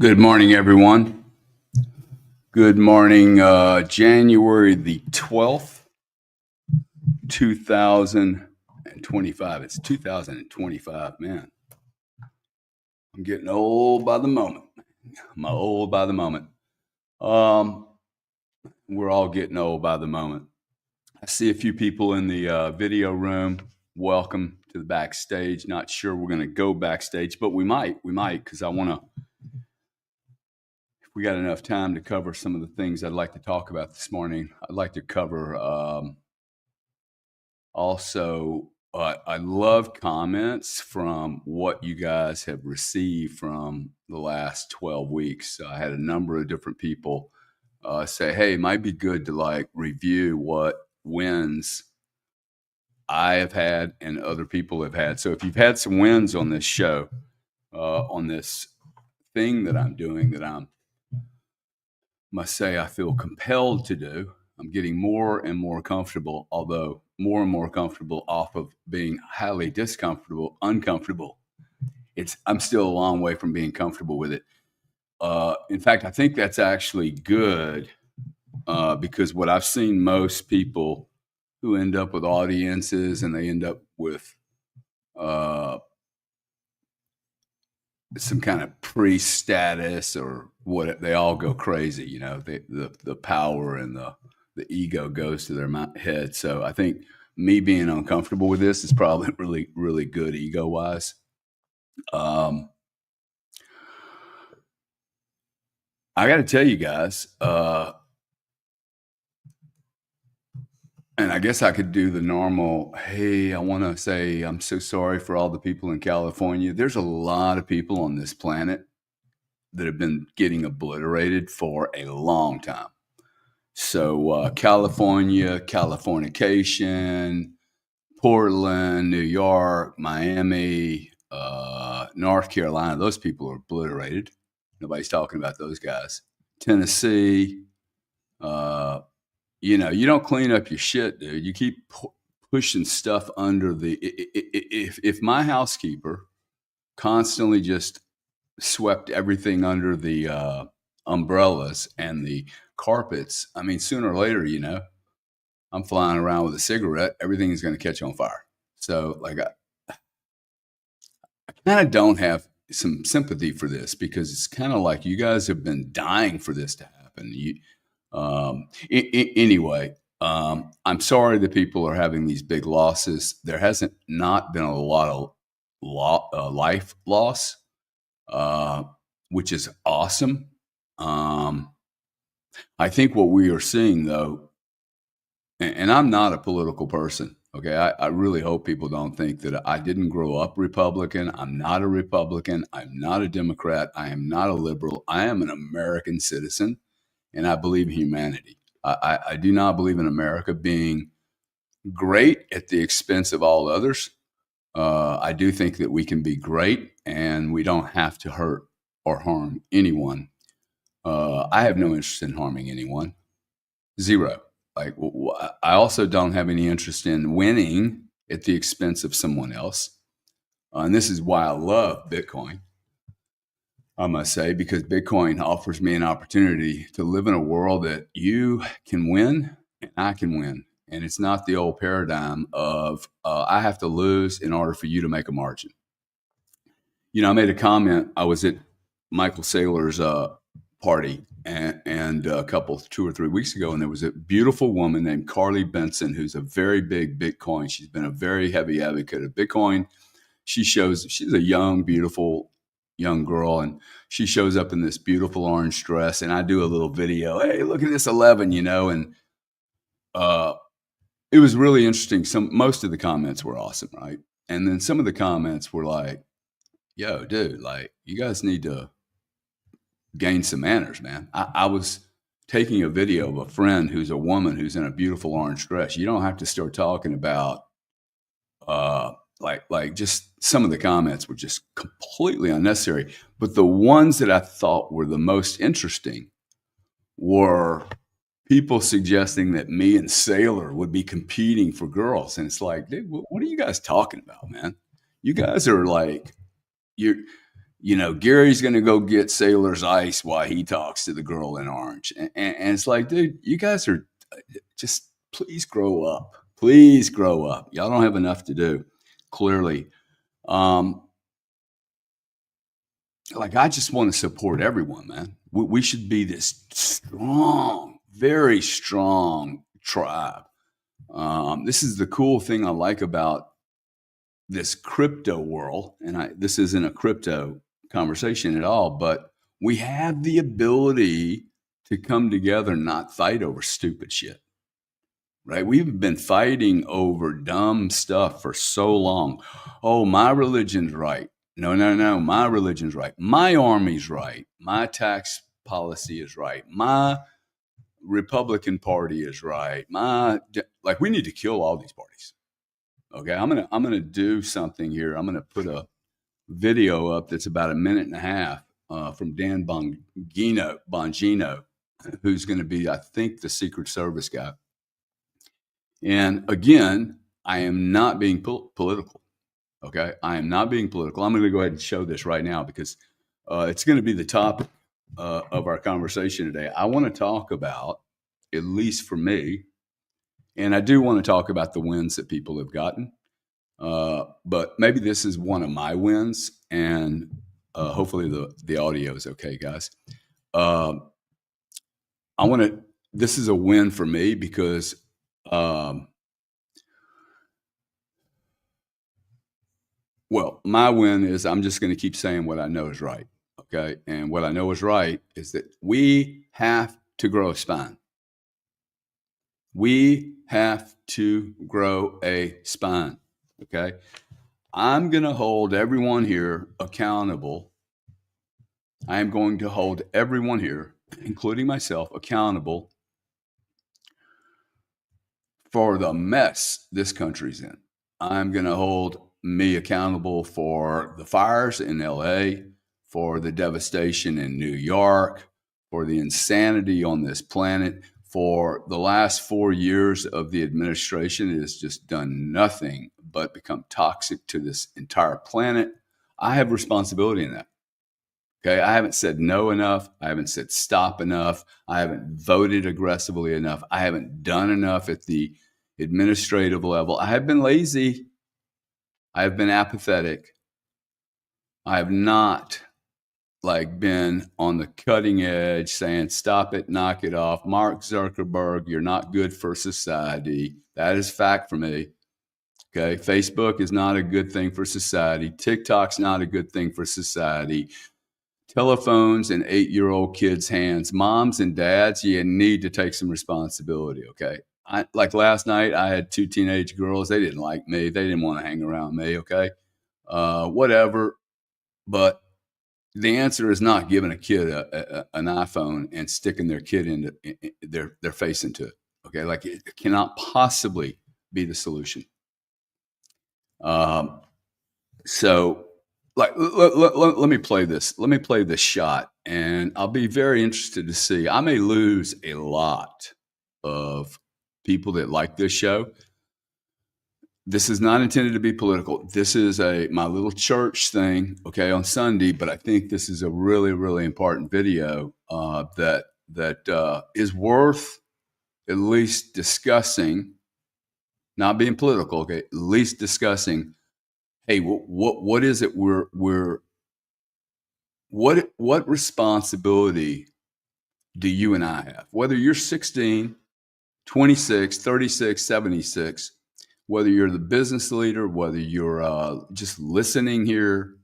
Good morning, everyone. Good morning, January the 12th, 2025. It's 2025, man. I'm getting old by the moment. I'm old by the moment. We're all getting old by the moment. I see a few people in the video room. Welcome to the backstage. Not sure we're going to go backstage, but we might, because I want to. We got enough time to cover some of the things I'd like to talk about this morning. I'd like to cover also, I love comments from what you guys have received from the last 12 weeks. I had a number of different people say, hey, it might be good to review what wins I have had and other people have had. So if you've had some wins on this show, on this thing that I'm doing that I must say I feel compelled to do. I'm getting more and more comfortable, although more and more comfortable off of being highly uncomfortable. I'm still a long way from being comfortable with it. In fact, I think that's actually good because what I've seen most people who end up with audiences and they end up with some kind of priest status or what, they all go crazy, the power and the ego goes to their head. So I think me being uncomfortable with this is probably really, really good ego wise. I got to tell you guys, and I guess I could do the normal, hey, I want to say I'm so sorry for all the people in California. There's a lot of people on this planet that have been getting obliterated for a long time. So California, Californication, Portland, New York, Miami, North Carolina, those people are obliterated. Nobody's talking about those guys. Tennessee, you don't clean up your shit, dude. You keep pushing stuff under the. If my housekeeper constantly just swept everything under the umbrellas and the carpets, I mean, sooner or later, I'm flying around with a cigarette, everything is going to catch on fire. So, I kind of don't have some sympathy for this because it's kind of like you guys have been dying for this to happen. Anyway, I'm sorry that people are having these big losses. There hasn't not been a lot of life loss, which is awesome. I think what we are seeing, though, and I'm not a political person, okay? I really hope people don't think that I didn't grow up Republican. I'm not a Republican. I'm not a Democrat. I am not a liberal. I am an American citizen, and I believe in humanity. I do not believe in America being great at the expense of all others. I do think that we can be great, and we don't have to hurt or harm anyone. I have no interest in harming anyone. Zero. I also don't have any interest in winning at the expense of someone else. And this is why I love Bitcoin, I must say, because Bitcoin offers me an opportunity to live in a world that you can win and I can win. And it's not the old paradigm of I have to lose in order for you to make a margin. I made a comment. I was at Michael Saylor's party and a couple 2 or 3 weeks ago, and there was a beautiful woman named Carly Benson who's a very big Bitcoin. She's been a very heavy advocate of Bitcoin. She's a young, beautiful young girl, and she shows up in this beautiful orange dress, and I do a little video. Hey, look at this 11, and it was really interesting. Most of the comments were awesome, right? And then some of the comments were like, yo, dude, you guys need to gain some manners, man. I was taking a video of a friend who's a woman who's in a beautiful orange dress. You don't have to start talking about just some of the comments were just completely unnecessary. But the ones that I thought were the most interesting were people suggesting that me and Sailor would be competing for girls. And it's like, dude, what are you guys talking about, man? You guys are Gary's going to go get Sailor's Ice while he talks to the girl in orange. And it's like, dude, you guys are just, please grow up. Please grow up. Y'all don't have enough to do, clearly. I just want to support everyone, man. We should be this strong, very strong tribe. This is the cool thing I like about this crypto world. And this isn't a crypto conversation at all, but we have the ability to come together and not fight over stupid shit. Right? We've been fighting over dumb stuff for so long. Oh, my religion's right. No, my religion's right. My army's right. My tax policy is right. My Republican Party is right. We need to kill all these parties. Okay, I'm gonna do something here. I'm gonna put a video up that's about a minute and a half from Dan Bongino, who's going to be, I think, the Secret Service guy. And again, I am not being political. Okay, I am not being political. I'm going to go ahead and show this right now because it's going to be the topic of our conversation today. I want to talk about, at least for me, and I do want to talk about the wins that people have gotten. But maybe this is one of my wins, and hopefully the audio is okay, guys. This is a win for me because my win is I'm just going to keep saying what I know is right. Okay. And what I know is right is that we have to grow a spine. We have to grow a spine. Okay. I'm going to hold everyone here accountable. I am going to hold everyone here, including myself, accountable for the mess this country's in. I'm going to hold me accountable for the fires in LA, for the devastation in New York, for the insanity on this planet. For the last 4 years of the administration, it has just done nothing but become toxic to this entire planet. I have responsibility in that. Okay, I haven't said no enough. I haven't said stop enough. I haven't voted aggressively enough. I haven't done enough at the administrative level. I have been lazy. I have been apathetic. I have not been on the cutting edge saying, stop it, knock it off. Mark Zuckerberg, you're not good for society. That is fact for me. Okay. Facebook is not a good thing for society. TikTok's not a good thing for society. Telephones in 8-year-old kids' hands. Moms and dads, you need to take some responsibility. Okay. Last night, I had 2 teenage girls. They didn't like me. They didn't want to hang around me. Okay. Whatever. But the answer is not giving a kid an iPhone and sticking their kid into their face into it. Okay. It cannot possibly be the solution. So let me play this. Let me play this shot, and I'll be very interested to see. I may lose a lot of people that like this show. This is not intended to be political. This is my little church thing, okay, on Sunday. But I think this is a really, really important video that is worth at least discussing. Not being political, okay, at least discussing. Hey, what is it what responsibility do you and I have? Whether you're 16, 26, 36, 76, whether you're the business leader, whether you're just listening here,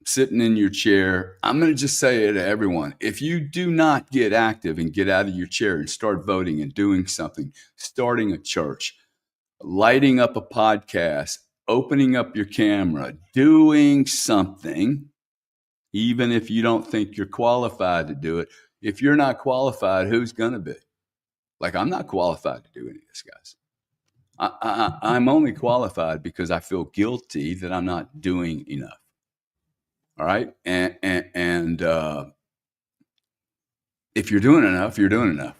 sitting in your chair, I'm going to just say it to everyone. If you do not get active and get out of your chair and start voting and doing something, starting a church, lighting up a podcast, opening up your camera, doing something, even if you don't think you're qualified to do it. If you're not qualified, who's going to be? I'm not qualified to do any of this, guys. I'm only qualified because I feel guilty that I'm not doing enough. All right. And if you're doing enough, you're doing enough.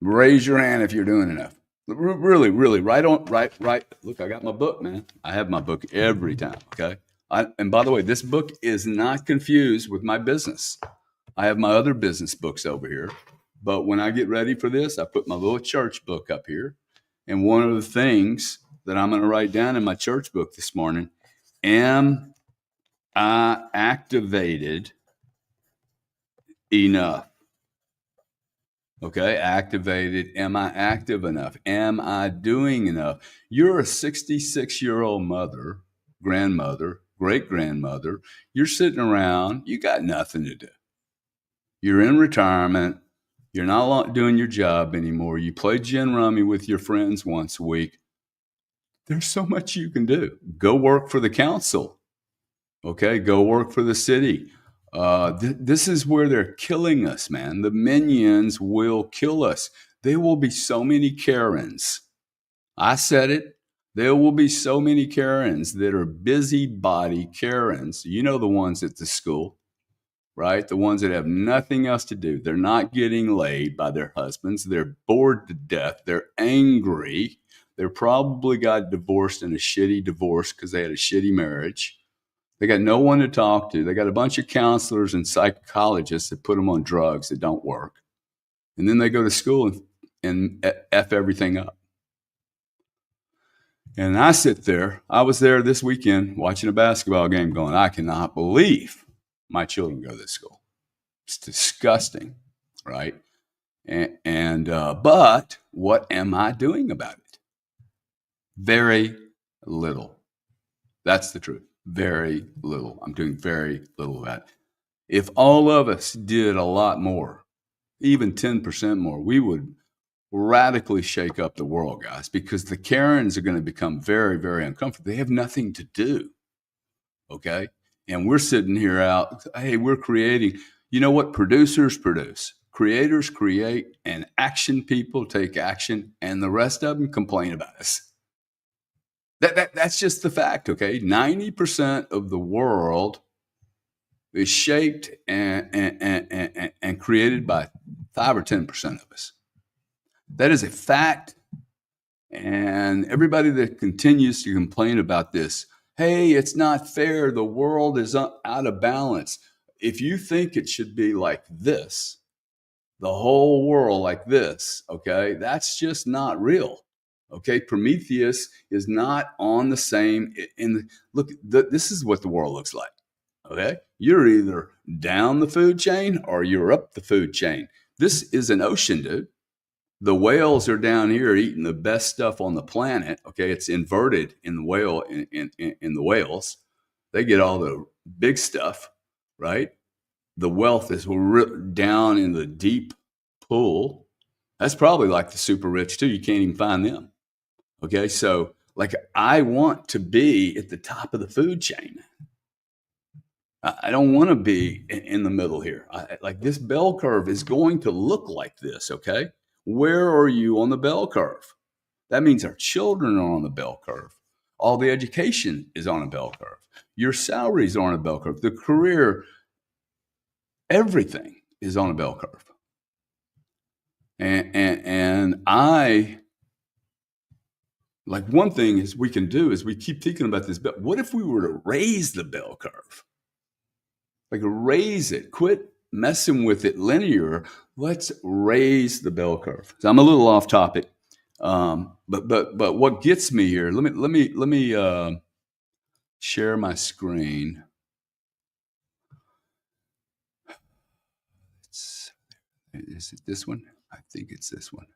Raise your hand if you're doing enough. Really, right. Look, I got my book, man. I have my book every time. Okay. And by the way, this book is not confused with my business. I have my other business books over here. But when I get ready for this, I put my little church book up here. And one of the things that I'm going to write down in my church book this morning, am I activated enough? Okay, activated. Am I active enough? Am I doing enough? You're a 66-year-old mother, grandmother, great-grandmother. You're sitting around. You got nothing to do. You're in retirement. You're not doing your job anymore. You play gin rummy with your friends once a week. There's so much you can do. Go work for the council. Okay, go work for the city. This is where they're killing us, man. The minions will kill us. There will be so many Karens. I said it. There will be so many Karens that are busybody Karens. You know, the ones at the school, right? The ones that have nothing else to do. They're not getting laid by their husbands. They're bored to death. They're angry. They probably got divorced in a shitty divorce because they had a shitty marriage. They got no one to talk to. They got a bunch of counselors and psychologists that put them on drugs that don't work. And then they go to school and F everything up. And I sit there. I was there this weekend watching a basketball game going, I cannot believe my children go to this school. It's disgusting, right? But what am I doing about it? Very little. That's the truth. Very little. I'm doing very little of that. If all of us did a lot more, even 10% more, we would radically shake up the world, guys, because the Karens are going to become very, very uncomfortable. They have nothing to do. Okay. And we're sitting here out. Hey, we're creating. You know what? Producers produce. Creators create, and action people take action, and the rest of them complain about us. That's just the fact, okay? 90% of the world is shaped and created by 5 or 10% of us. That is a fact. And everybody that continues to complain about this, hey, it's not fair. The world is out of balance. If you think it should be like this, the whole world like this, okay, that's just not real. Okay, Prometheus is not on the same. This is what the world looks like. Okay, you're either down the food chain or you're up the food chain. This is an ocean, dude. The whales are down here eating the best stuff on the planet. Okay, it's inverted in the whale in the whales. They get all the big stuff, right? The wealth is down in the deep pool. That's probably like the super rich too. You can't even find them. Okay, so like I want to be at the top of the food chain. I don't want to be in the middle here. Like this bell curve is going to look like this, okay? Where are you on the bell curve? That means our children are on the bell curve. All the education is on a bell curve. Your salaries are on a bell curve. The career, everything is on a bell curve. And I... Like one thing is we can do is we keep thinking about this. But what if we were to raise the bell curve? Like raise it. Quit messing with it linear. Let's raise the bell curve. So I'm a little off topic, but what gets me here? Let me share my screen. Is it this one? I think it's this one.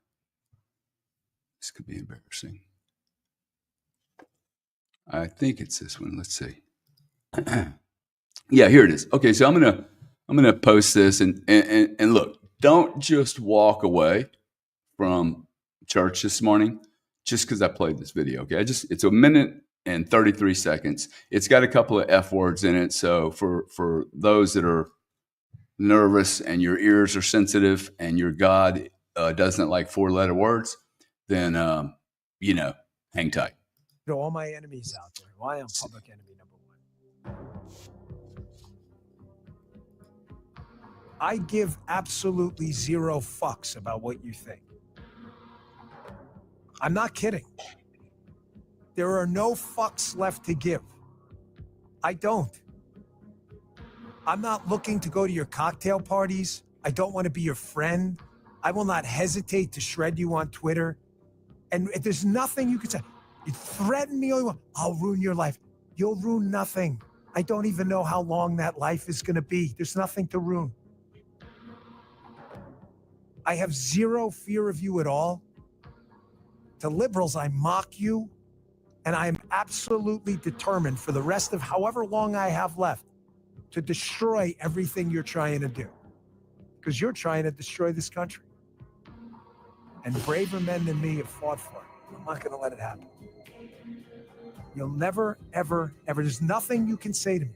This could be embarrassing. I think it's this one. Let's see. Yeah, here it is. Okay, so I'm gonna post this and look. Don't just walk away from church this morning just because I played this video. Okay, it's a minute and 33 seconds. It's got a couple of F words in it. So for those that are nervous and your ears are sensitive and your God doesn't like 4-letter words, then hang tight. All my enemies out there. Why I'm public enemy number 1. I give absolutely zero fucks about what you think. I'm not kidding. There are no fucks left to give. I don't. I'm not looking to go to your cocktail parties. I don't want to be your friend. I will not hesitate to shred you on Twitter. And if there's nothing you can say, you threaten me, I'll ruin your life. You'll ruin nothing. I don't even know how long that life is going to be. There's nothing to ruin. I have zero fear of you at all. To liberals, I mock you, and I am absolutely determined for the rest of however long I have left to destroy everything you're trying to do. Because you're trying to destroy this country. And braver men than me have fought for it. I'm not going to let it happen. You'll never, ever, ever, there's nothing you can say to me,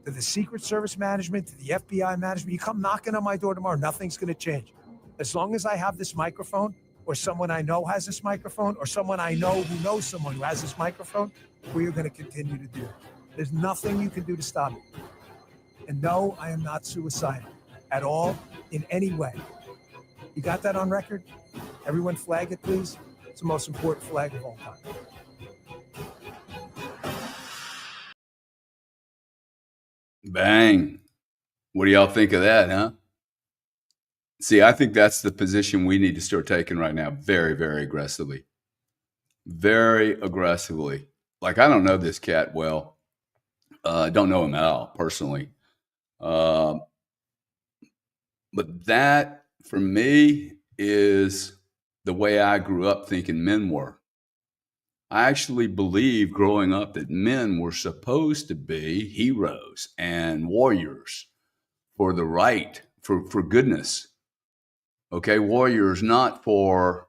to the Secret Service management, to the FBI management. You come knocking on my door tomorrow, nothing's going to change. As long as I have this microphone, or someone I know has this microphone, or someone I know who knows someone who has this microphone, we are going to continue to do it. There's nothing you can do to stop it. And no, I am not suicidal at all, in any way. You got that on record? Everyone flag it, please. It's the most important flag of all time. Bang. What do y'all think of that, huh? See, I think that's the position we need to start taking right now, very, very aggressively. Very aggressively. Like, I don't know this cat well. I don't know him at all, personally. But that, for me, is the way I grew up thinking men were. I actually believed growing up that men were supposed to be heroes and warriors for the right, for goodness. Okay, warriors not for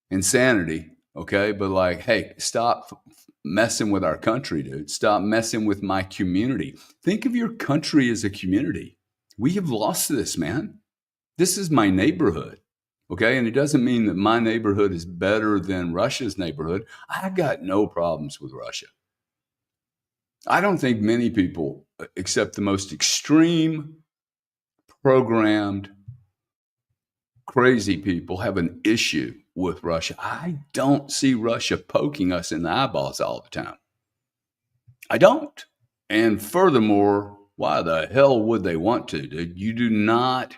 insanity, okay, but like, hey, stop messing with our country, dude. Stop messing with my community. Think of your country as a community. We have lost this, man. This is my neighborhood. Okay. And it doesn't mean that my neighborhood is better than Russia's neighborhood. I got no problems with Russia. I don't think many people, except the most extreme, programmed, crazy people, have an issue with Russia. I don't see Russia poking us in the eyeballs all the time. I don't. And furthermore, why the hell would they want to, dude? You do not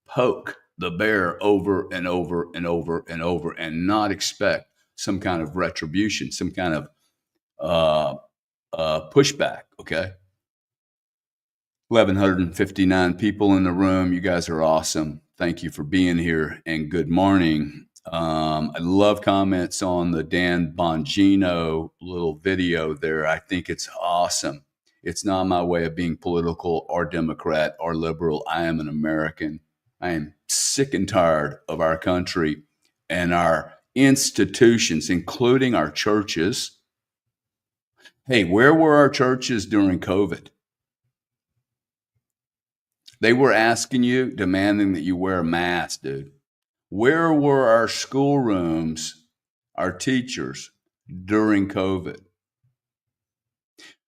poke the bear over and over and over and over and not expect some kind of retribution, some kind of pushback, okay? 1,159 people in the room. You guys are awesome. Thank you for being here, and good morning. I love comments on the Dan Bongino little video there. I think it's awesome. It's not my way of being political or Democrat or liberal. I am an American. I am sick and tired of our country and our institutions, including our churches. Hey, where were our churches during COVID? They were asking you, demanding that you wear a mask, dude. Where were our schoolrooms, our teachers during COVID?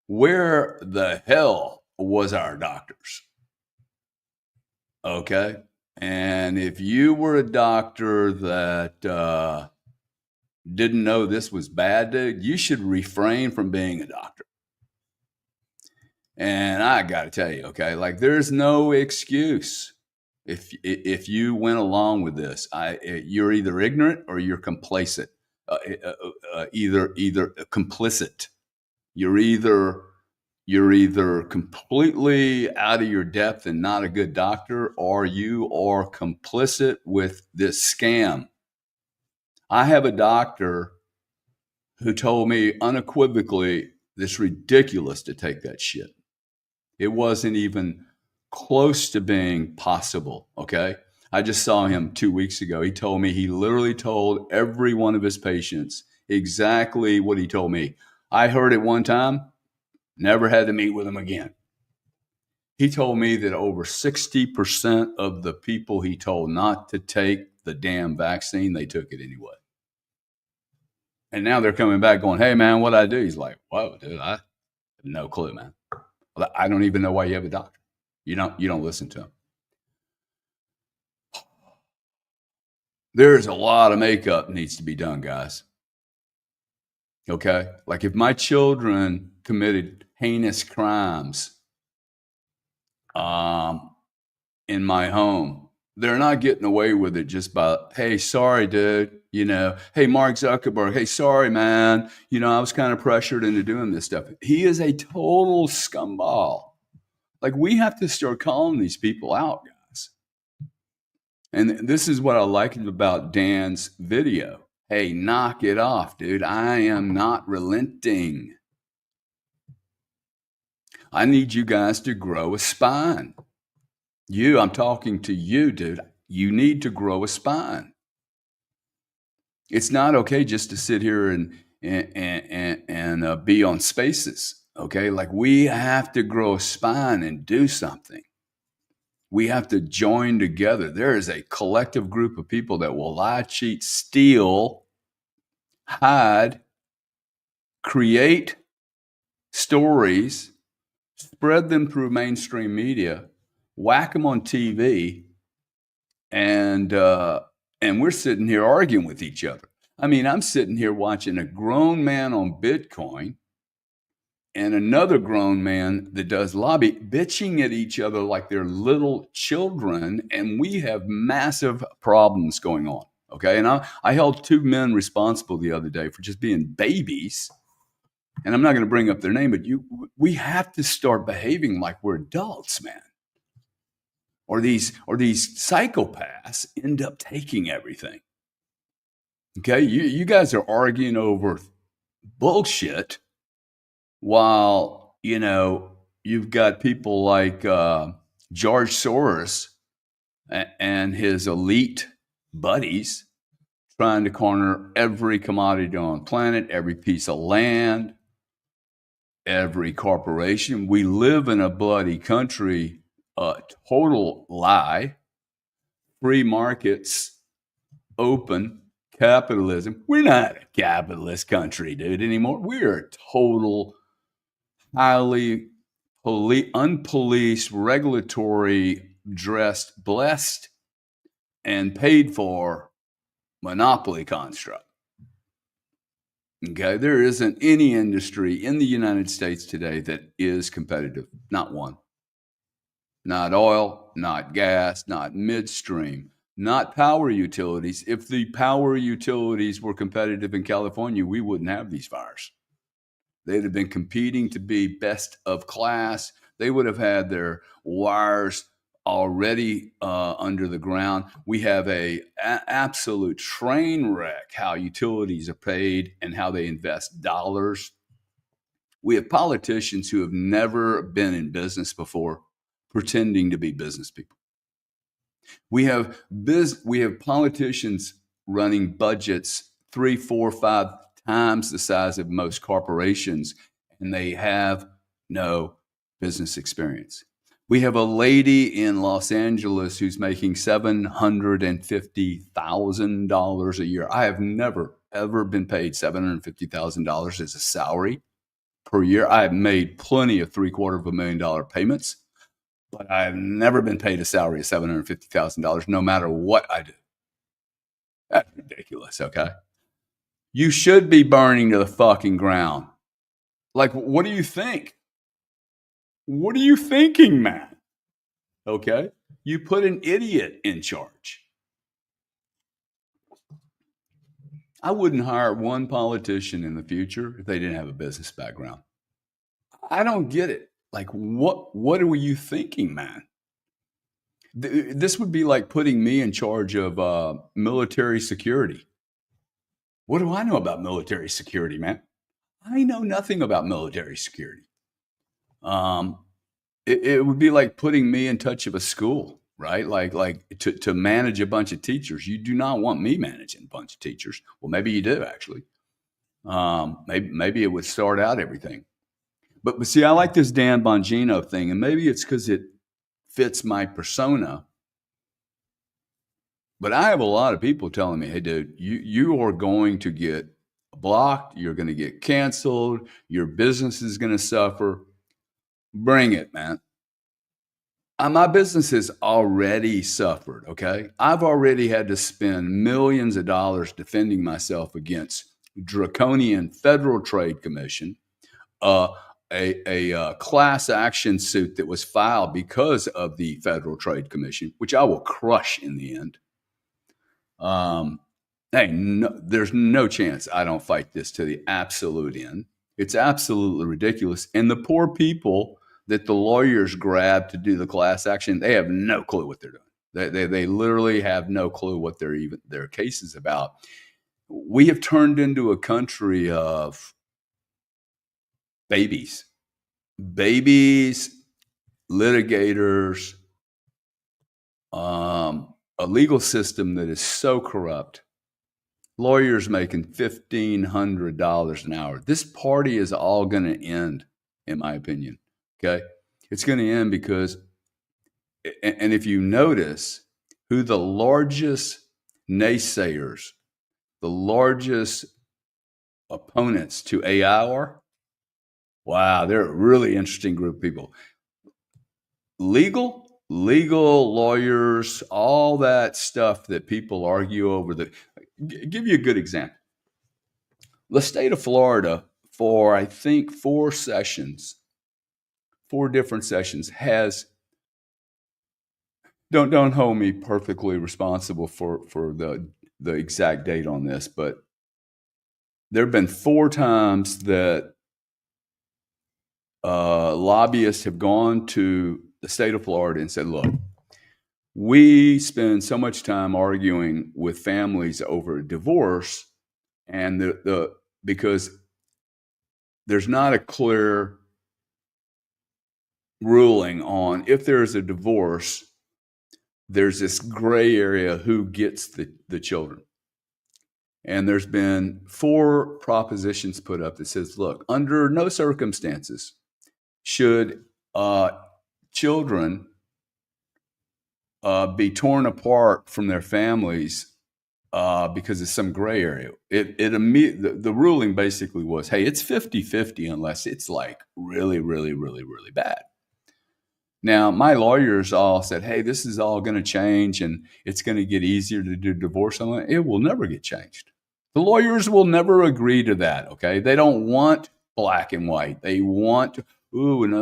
Where the hell was our doctors? Okay. And if you were a doctor that didn't know this was bad, dude, you should refrain from being a doctor. And I got to tell you, okay, like there's no excuse if you went along with this. You're either ignorant or you're complacent. Either complicit. You're either completely out of your depth and not a good doctor, or you are complicit with this scam. I have a doctor who told me unequivocally, it's ridiculous to take that shit. It wasn't even close to being possible, okay? I just saw him 2 weeks ago. He told me, he literally told every one of his patients exactly what he told me. I heard it one time, never had to meet with him again. He told me that over 60% of the people he told not to take the damn vaccine, they took it anyway. And now they're coming back going, hey, man, what'd I do? He's like, whoa, dude, I have no clue, man. I don't even know why you have a doctor. You don't listen to him. There's a lot of makeup needs to be done, guys. Okay? Like if my children committed heinous crimes in my home. They're not getting away with it just by, hey, sorry, dude. Hey, Mark Zuckerberg. Hey, sorry, man. I was kind of pressured into doing this stuff. He is a total scumball. Like, we have to start calling these people out, guys. And this is what I liked about Dan's video. Hey, knock it off, dude. I am not relenting. I need you guys to grow a spine. I'm talking to you, dude. You need to grow a spine. It's not okay just to sit here and be on spaces. Okay, like, we have to grow a spine and do something. We have to join together. There is a collective group of people that will lie, cheat, steal, hide, create stories, spread them through mainstream media, whack them on TV, and we're sitting here arguing with each other. I mean, I'm sitting here watching a grown man on Bitcoin and another grown man that does lobby bitching at each other like they're little children, and we have massive problems going on. Okay, and I held two men responsible the other day for just being babies, and I'm not going to bring up their name, but we have to start behaving like we're adults, man. Or these psychopaths end up taking everything. Okay, you guys are arguing over bullshit, while you've got people like George Soros and his elite buddies trying to corner every commodity on the planet, every piece of land, every corporation. We live in a bloody country. Total lie. Free markets, open capitalism. We're not a capitalist country, dude, anymore. We're a total, highly unpoliced, regulatory dressed, blessed, and paid for monopoly construct. Okay, there isn't any industry in the United States today that is competitive. Not one. Not oil, not gas, not midstream, not power utilities. If the power utilities were competitive in California, we wouldn't have these fires. They'd have been competing to be best of class. They would have had their wires already under the ground. We have a absolute train wreck how utilities are paid and how they invest dollars. We have politicians who have never been in business before, pretending to be business people. We have politicians running budgets 3, 4, 5 times the size of most corporations, and they have no business experience. We have a lady in Los Angeles who's making $750,000 a year. I have never, ever been paid $750,000 as a salary per year. I've made plenty of $750,000 payments, but I've never been paid a salary of $750,000, no matter what I do. That's ridiculous, okay? You should be burning to the fucking ground. Like, what do you think? What are you thinking, man? Okay? You put an idiot in charge. I wouldn't hire one politician in the future if they didn't have a business background. I don't get it. Like, what were you thinking, man? This would be like putting me in charge of military security. What do I know about military security, man? I know nothing about military security. It would be like putting me in touch of a school, right? Like to manage a bunch of teachers. You do not want me managing a bunch of teachers. Well, maybe you do, actually. Maybe it would start out everything. But see, I like this Dan Bongino thing, and maybe it's because it fits my persona. But I have a lot of people telling me, hey, dude, you are going to get blocked. You're going to get canceled. Your business is going to suffer. Bring it, man. My business has already suffered, okay? I've already had to spend millions of dollars defending myself against draconian Federal Trade Commission, a class action suit that was filed because of the Federal Trade Commission, which I will crush in the end. Hey, no, there's no chance I don't fight this to the absolute end. It's absolutely ridiculous. And the poor people that the lawyers grab to do the class action, they have no clue what they're doing. They literally have no clue what their case is about. We have turned into a country of babies, litigators, a legal system that is so corrupt. Lawyers making $1,500 an hour. This party is all going to end, in my opinion. Okay, it's going to end because, and if you notice, who the largest naysayers, the largest opponents to AI are, wow, they're a really interesting group of people. Legal lawyers, all that stuff that people argue over. Give you a good example. The state of Florida, for I think 4 different sessions, has, don't hold me perfectly responsible for the exact date on this, but there have been 4 times that lobbyists have gone to the state of Florida and said, look, we spend so much time arguing with families over divorce, and because there's not a clear ruling on if there's a divorce, there's this gray area who gets the children. And there's been 4 propositions put up that says, look, under no circumstances should children be torn apart from their families because of some gray area. The ruling basically was, hey, it's 50-50 unless it's like really, really, really, really bad. Now, my lawyers all said, hey, this is all going to change and it's going to get easier to do divorce. It will never get changed. The lawyers will never agree to that, okay? They don't want black and white. They want,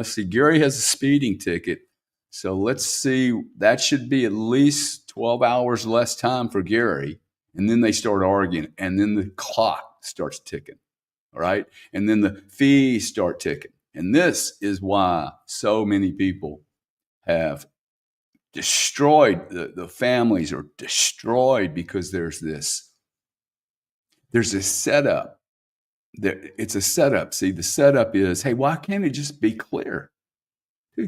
see, Gary has a speeding ticket. So let's see, that should be at least 12 hours less time for Gary. And then they start arguing, and then the clock starts ticking, all right? And then the fees start ticking. And this is why so many people have destroyed, the families are destroyed, because there's this setup. It's a setup. See, the setup is, hey, why can't it just be clear?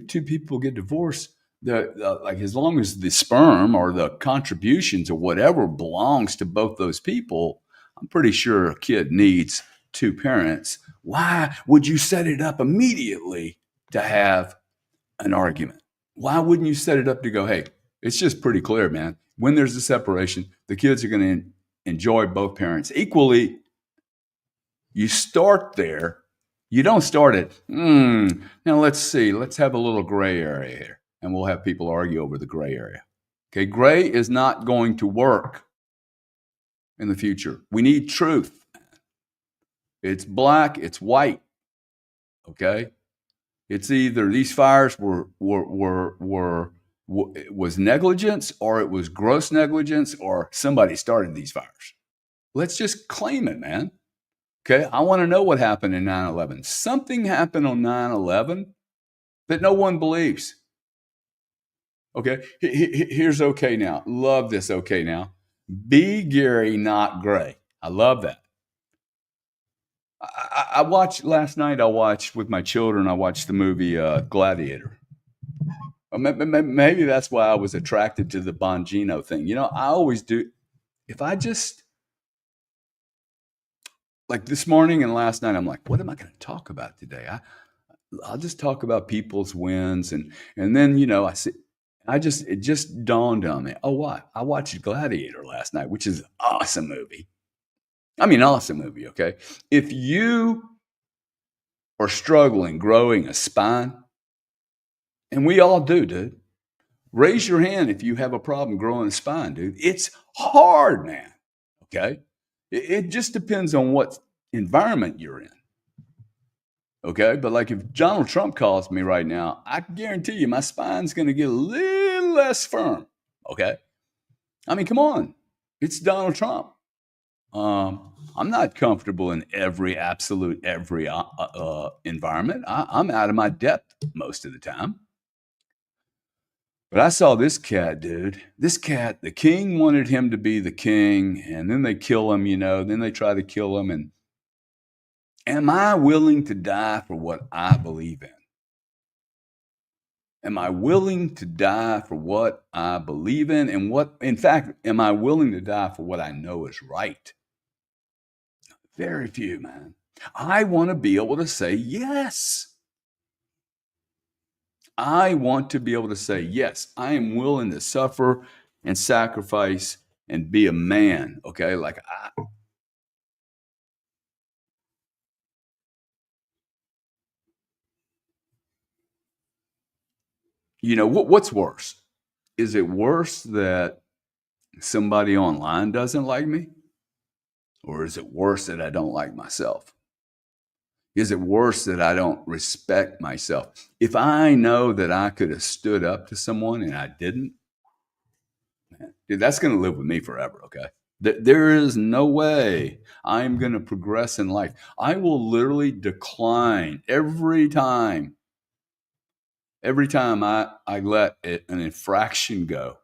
Two people get divorced, like as long as the sperm or the contributions or whatever belongs to both those people, I'm pretty sure a kid needs 2 parents. Why would you set it up immediately to have an argument? Why wouldn't you set it up to go, hey, it's just pretty clear, man. When there's a separation, the kids are going to enjoy both parents equally. You start there. You don't start at, now let's see, let's have a little gray area here, and we'll have people argue over the gray area. Okay, gray is not going to work in the future. We need truth. It's black, it's white. Okay? It's either these fires was negligence, or it was gross negligence, or somebody started these fires. Let's just claim it, man. Okay, I want to know what happened in 9/11. Something happened on 9/11 that no one believes. Okay, here's okay now. Love this okay now. Be Gary, not Gray. I love that. I watched last night. I watched with my children. I watched the movie Gladiator. Maybe that's why I was attracted to the Bongino thing. I always do. If I just, like this morning and last night, I'm like, what am I going to talk about today? I'll just talk about people's wins, and then it just dawned on me. Oh, what? I watched Gladiator last night, which is an awesome movie. I mean, awesome movie. Okay, if you are struggling growing a spine, and we all do, dude. Raise your hand if you have a problem growing a spine, dude. It's hard, man. Okay, it just depends on what environment you're in. Okay. But like if Donald Trump calls me right now, I guarantee you my spine's going to get a little less firm. Okay. I mean, come on. It's Donald Trump. I'm not comfortable in every environment. I'm out of my depth most of the time. But I saw this cat, dude. This cat, the king wanted him to be the king, and then they kill him, then they try to kill him. And am I willing to die for what I believe in? Am I willing to die for what I believe in? And in fact, am I willing to die for what I know is right? Very few, man. I want to be able to say yes. I want to be able to say, yes, I am willing to suffer and sacrifice and be a man. Okay. Like, what's worse? Is it worse that somebody online doesn't like me? Or is it worse that I don't like myself? Is it worse that I don't respect myself? If I know that I could have stood up to someone and I didn't, man, dude, that's going to live with me forever. Okay. There is no way I'm going to progress in life. I will literally decline every time I let an infraction go.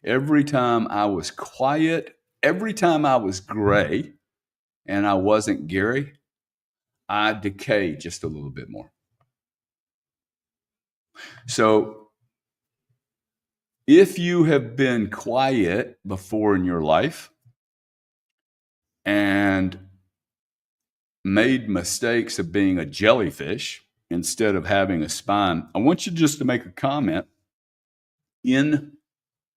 Every time I was quiet, every time I was gray and I wasn't Gary, I decay just a little bit more. So if you have been quiet before in your life and made mistakes of being a jellyfish instead of having a spine, I want you just to make a comment in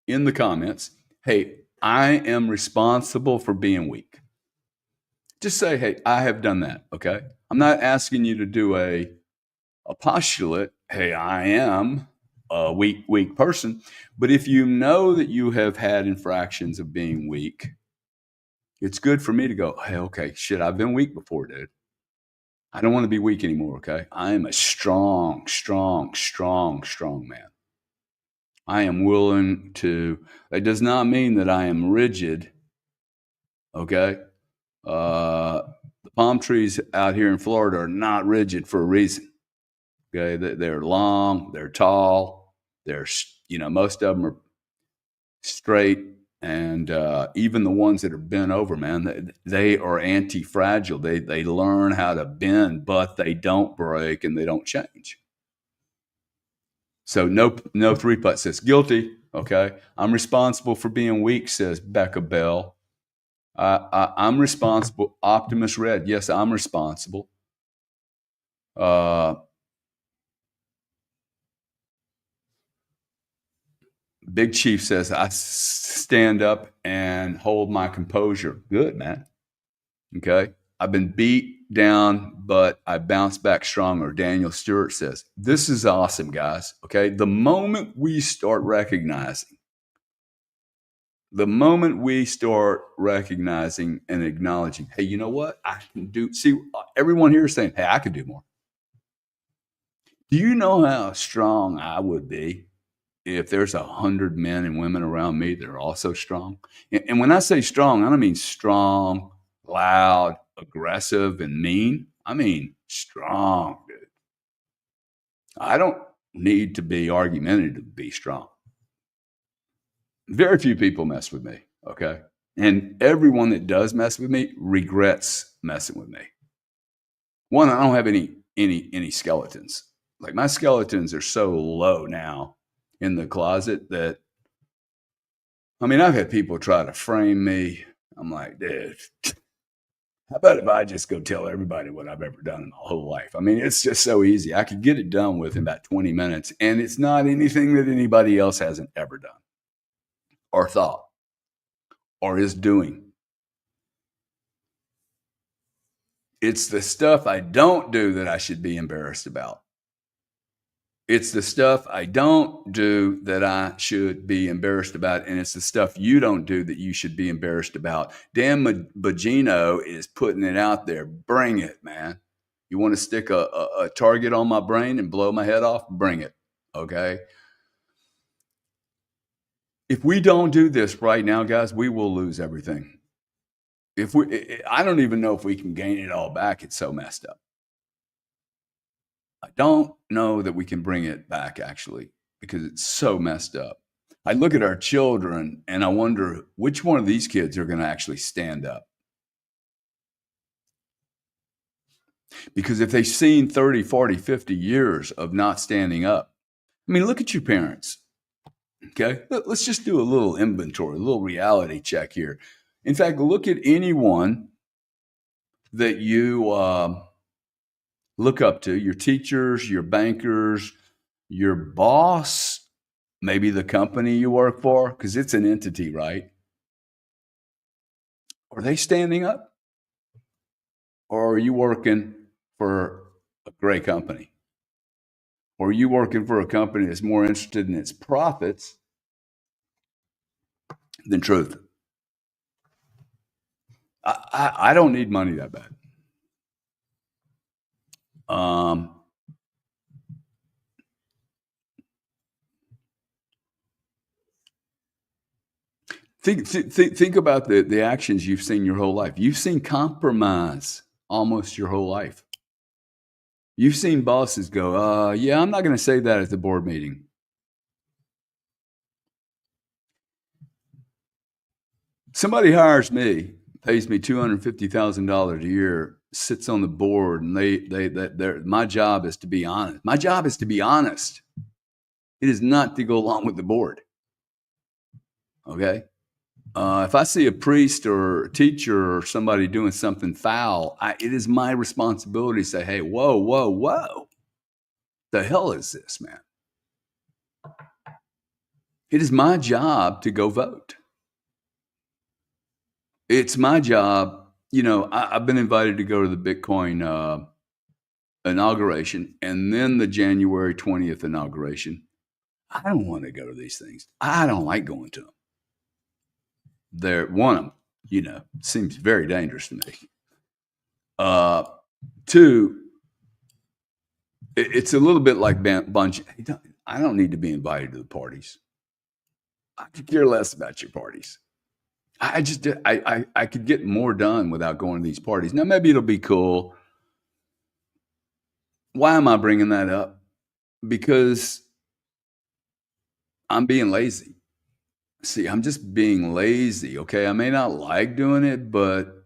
the comments. Hey, I am responsible for being weak. Just say, hey, I have done that. Okay. I'm not asking you to do a postulate. Hey, I am a weak person. But if you know that you have had infractions of being weak, it's good for me to go, hey, okay, shit, I've been weak before, dude. I don't want to be weak anymore. Okay. I am a strong man. I am willing to, that does not mean that I am rigid. Okay. The palm trees out here in Florida are not rigid for a reason. Okay. They're long, they're tall, most of them are straight. And even the ones that are bent over, man, they are anti-fragile. They learn how to bend, but they don't break and they don't change. So no 3-putt says guilty. Okay. I'm responsible for being weak, says Becca Bell. I'm responsible. Optimus Red. Yes, I'm responsible. Big Chief says, I stand up and hold my composure. Good, man. Okay. I've been beat down, but I bounce back stronger. Daniel Stewart says, this is awesome, guys. Okay. The moment we start recognizing and acknowledging, hey, you know what? I can do. See, everyone here is saying, hey, I could do more. Do you know how strong I would be if there's 100 men and women around me that are also strong? And when I say strong, I don't mean strong, loud, aggressive, and mean. I mean strong, dude. I don't need to be argumentative to be strong. Very few people mess with me, okay? And everyone that does mess with me regrets messing with me. One, I don't have any skeletons. Like my skeletons are so low now in the closet that, I mean, I've had people try to frame me. I'm like, dude, how about if I just go tell everybody what I've ever done in my whole life? I mean, it's just so easy. I could get it done within about 20 minutes, and it's not anything that anybody else hasn't ever done or thought or is doing. It's the stuff I don't do that I should be embarrassed about. It's the stuff I don't do that I should be embarrassed about. And it's the stuff you don't do that you should be embarrassed about. Dan Bongino is putting it out there. Bring it, man. You want to stick a target on my brain and blow my head off? Bring it. Okay. If we don't do this right now, guys, we will lose everything. I don't even know if we can gain it all back. It's so messed up. I don't know that we can bring it back, actually, because it's so messed up. I look at our children and I wonder which one of these kids are going to actually stand up. Because if they've seen 30, 40, 50 years of not standing up, I mean, look at your parents. Okay. Let's just do a little inventory, a little reality check here. In fact, look at anyone that you look up to, your teachers, your bankers, your boss, maybe the company you work for, because it's an entity, right? Are they standing up? Or are you working for a great company? Or are you working for a company that's more interested in its profits than truth? I don't need money that bad. Think about the actions you've seen your whole life. You've seen compromise almost your whole life. You've seen bosses go, yeah, I'm not going to say that at the board meeting. Somebody hires me, pays me $250,000 a year, sits on the board, and my job is to be honest. My job is to be honest. It is not to go along with the board. Okay? If I see a priest or a teacher or somebody doing something foul, it is my responsibility to say, hey, whoa. The hell is this, man? It is my job to go vote. It's my job. You know, I've been invited to go to the Bitcoin inauguration and then the January 20th inauguration. I don't want to go to these things. I don't like going to them. One of them, you know, seems very dangerous to me. Two, it's a little bit like bunch. I don't need to be invited to the parties. I could care less about your parties. I could get more done without going to these parties. Now, maybe it'll be cool. Why am I bringing that up? Because I'm being lazy. See, I'm just being lazy. Okay. I may not like doing it, but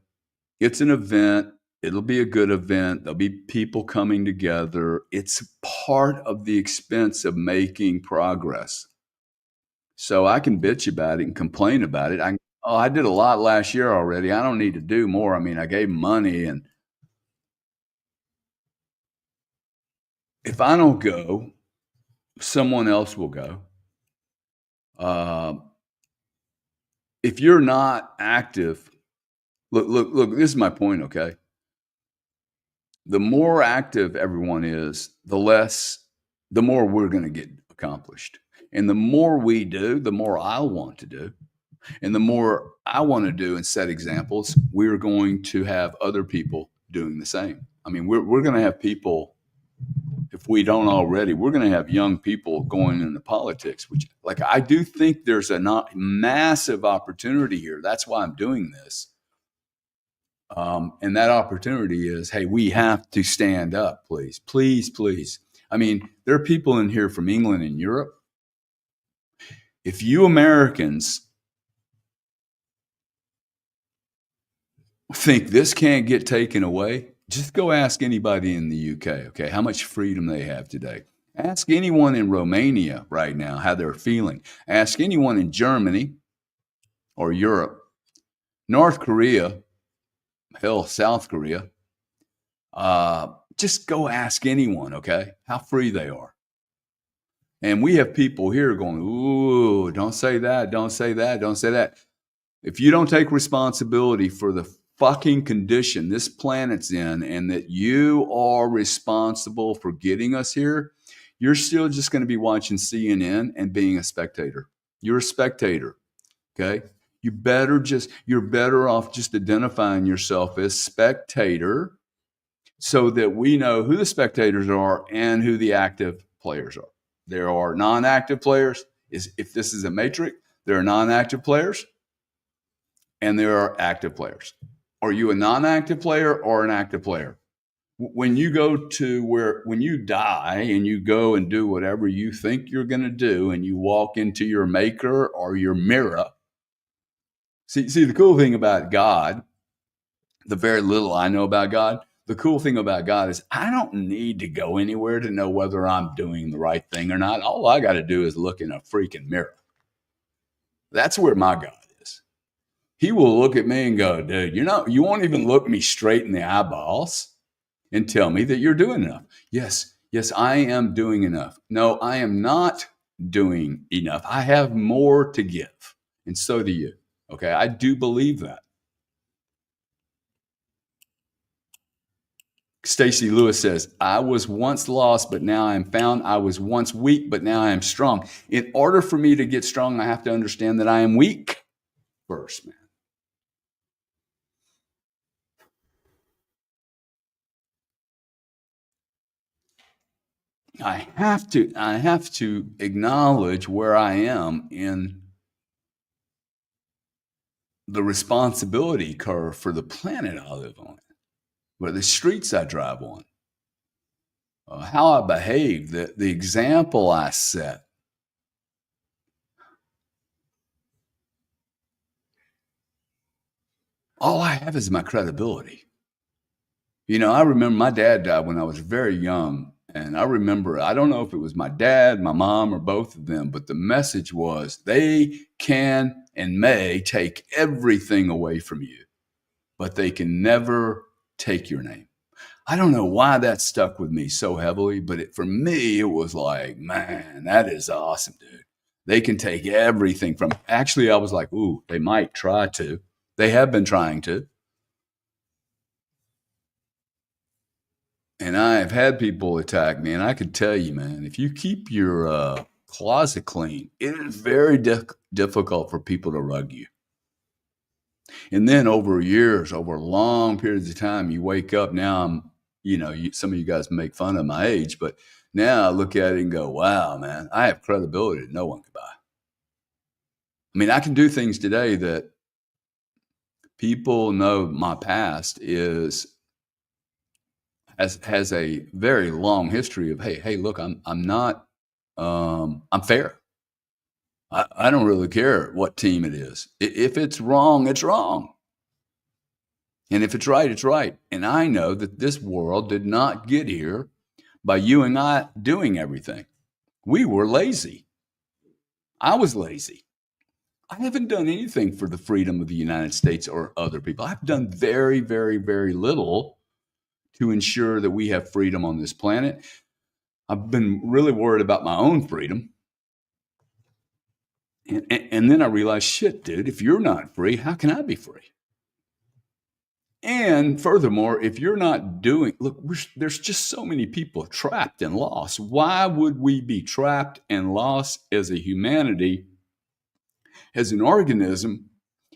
it's an event. It'll be a good event. There'll be people coming together. It's part of the expense of making progress. So I can bitch about it and complain about it. I did a lot last year already. I don't need to do more. I mean, I gave money, and if I don't go, someone else will go. If you're not active, look, this is my point, okay? The more active everyone is, the more we're going to get accomplished. And the more we do, the more I'll want to do. And the more I want to do and set examples, we're going to have other people doing the same. I mean, we're going to have people, if we don't already, we're going to have young people going into politics, which, like, I do think there's a massive opportunity here. That's why I'm doing this. And that opportunity is, hey, we have to stand up, please, please, please. I mean, there are people in here from England and Europe. If you Americans think this can't get taken away, just go ask anybody in the UK, okay, how much freedom they have today. Ask anyone in Romania right now how they're feeling. Ask anyone in Germany or Europe, North Korea, hell, South Korea. Just go ask anyone, okay, how free they are. And we have people here going, ooh, don't say that, don't say that, don't say that. If you don't take responsibility for the fucking condition this planet's in, and that you are responsible for getting us here, you're still just going to be watching CNN and being a spectator. You're a spectator, okay? You're better off just identifying yourself as spectator so that we know who the spectators are and who the active players are. There are non-active players. If this is a matrix, there are non-active players and there are active players. Are you a non-active player or an active player? When you go to when you die and you go and do whatever you think you're going to do and you walk into your maker or your mirror, see the cool thing about God, the very little I know about God, the cool thing about God is I don't need to go anywhere to know whether I'm doing the right thing or not. All I got to do is look in a freaking mirror. That's where my God is. He will look at me and go, dude, you won't even look me straight in the eyeballs and tell me that you're doing enough. Yes, I am doing enough. No, I am not doing enough. I have more to give. And so do you. Okay, I do believe that. Stacy Lewis says, I was once lost, but now I am found. I was once weak, but now I am strong. In order for me to get strong, I have to understand that I am weak first, man. I have to acknowledge where I am in the responsibility curve for the planet I live on, where the streets I drive on, how I behave, the example I set. All I have is my credibility. I remember my dad died when I was very young. And I remember, I don't know if it was my dad, my mom, or both of them, but the message was they can and may take everything away from you, but they can never take your name. I don't know why that stuck with me so heavily, but for me, it was like, man, that is awesome, dude. They can take everything from. Actually, I was like, ooh, they might try to. They have been trying to. And I have had people attack me, and I can tell you, man, if you keep your closet clean, it is very difficult for people to rug you. And then over years, over long periods of time, you wake up. Now some of you guys make fun of my age, but now I look at it and go, wow, man, I have credibility that no one can buy. I mean, I can do things today that people know my past has a very long history of, hey, look, I'm not, I'm fair. I don't really care what team it is. If it's wrong, it's wrong. And if it's right, it's right. And I know that this world did not get here by you and I doing everything. We were lazy. I was lazy. I haven't done anything for the freedom of the United States or other people. I've done very, very, very little to ensure that we have freedom on this planet. I've been really worried about my own freedom. And then I realized, shit, dude, if you're not free, how can I be free? And furthermore, if you're not look, there's just so many people trapped and lost. Why would we be trapped and lost as a humanity, as an organism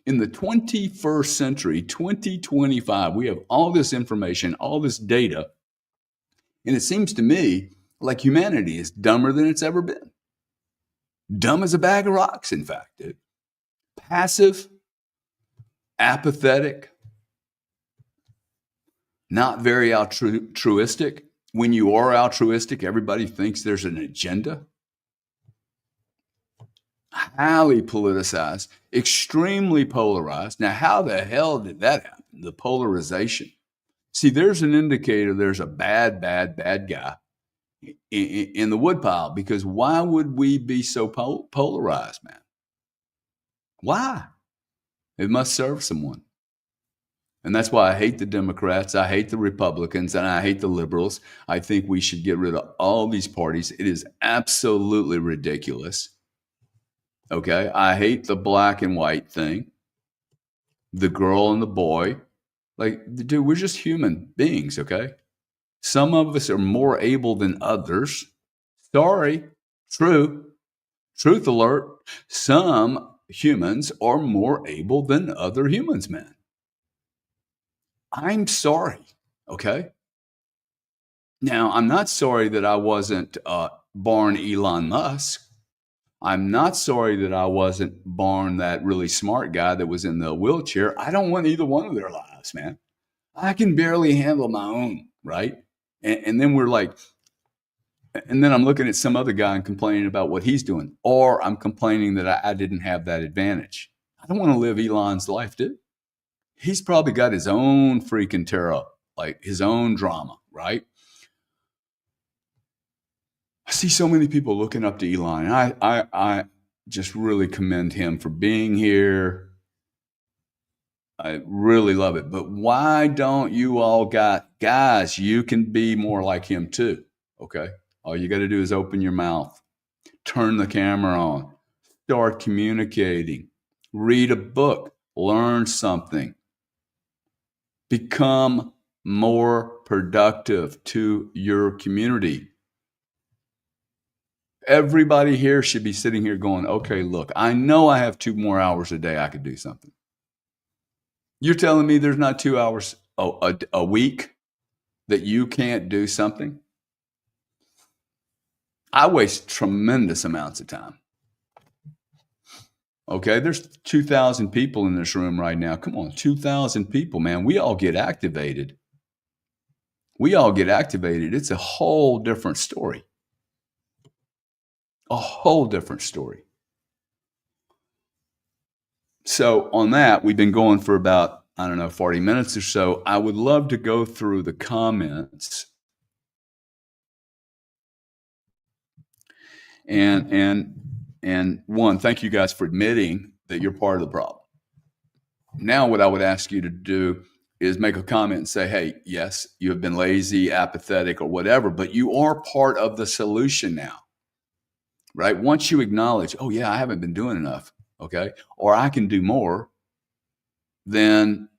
in the 21st century, 2025? We have all this information, all this data. And it seems to me like humanity is dumber than it's ever been. Dumb as a bag of rocks, in fact, dude. Passive, apathetic, not very altruistic. When you are altruistic, everybody thinks there's an agenda. Highly politicized, extremely polarized. Now, how the hell did that happen? The polarization. See, there's an indicator there's a bad guy in the woodpile, because why would we be so polarized, man? Why? It must serve someone. And that's why I hate the Democrats, I hate the Republicans, and I hate the liberals. I think we should get rid of all these parties. It is absolutely ridiculous. Okay? I hate the black and white thing, the girl and the boy. Like, dude, we're just human beings, okay? Some of us are more able than others. Sorry, true. Truth alert. Some humans are more able than other humans, man. I'm sorry, okay? Now, I'm not sorry that I wasn't born Elon Musk. I'm not sorry that I wasn't born that really smart guy that was in the wheelchair. I don't want either one of their lives, man. I can barely handle my own, right? And then we're like, and then I'm looking at some other guy and complaining about what he's doing, or I'm complaining that I didn't have that advantage. I don't want to live Elon's life, dude. He's probably got his own freaking tarot, like his own drama, right? I see so many people looking up to Elon, and I just really commend him for being here. I really love it. But why don't you all guys, you can be more like him too, okay? All you got to do is open your mouth, turn the camera on, start communicating, read a book, learn something, become more productive to your community. Everybody here should be sitting here going, okay, look, I know I have 2 more hours a day I could do something. You're telling me there's not 2 hours a week that you can't do something? I waste tremendous amounts of time. Okay, there's 2,000 people in this room right now. Come on, 2,000 people, man. We all get activated. It's a whole different story. A whole different story. So on that, we've been going for about, 40 minutes or so. I would love to go through the comments and one, thank you guys for admitting that you're part of the problem. Now, what I would ask you to do is make a comment and say, hey, yes, you have been lazy, apathetic, or whatever, but you are part of the solution now, right? Once you acknowledge, oh yeah, I haven't been doing enough, okay, or I can do more, then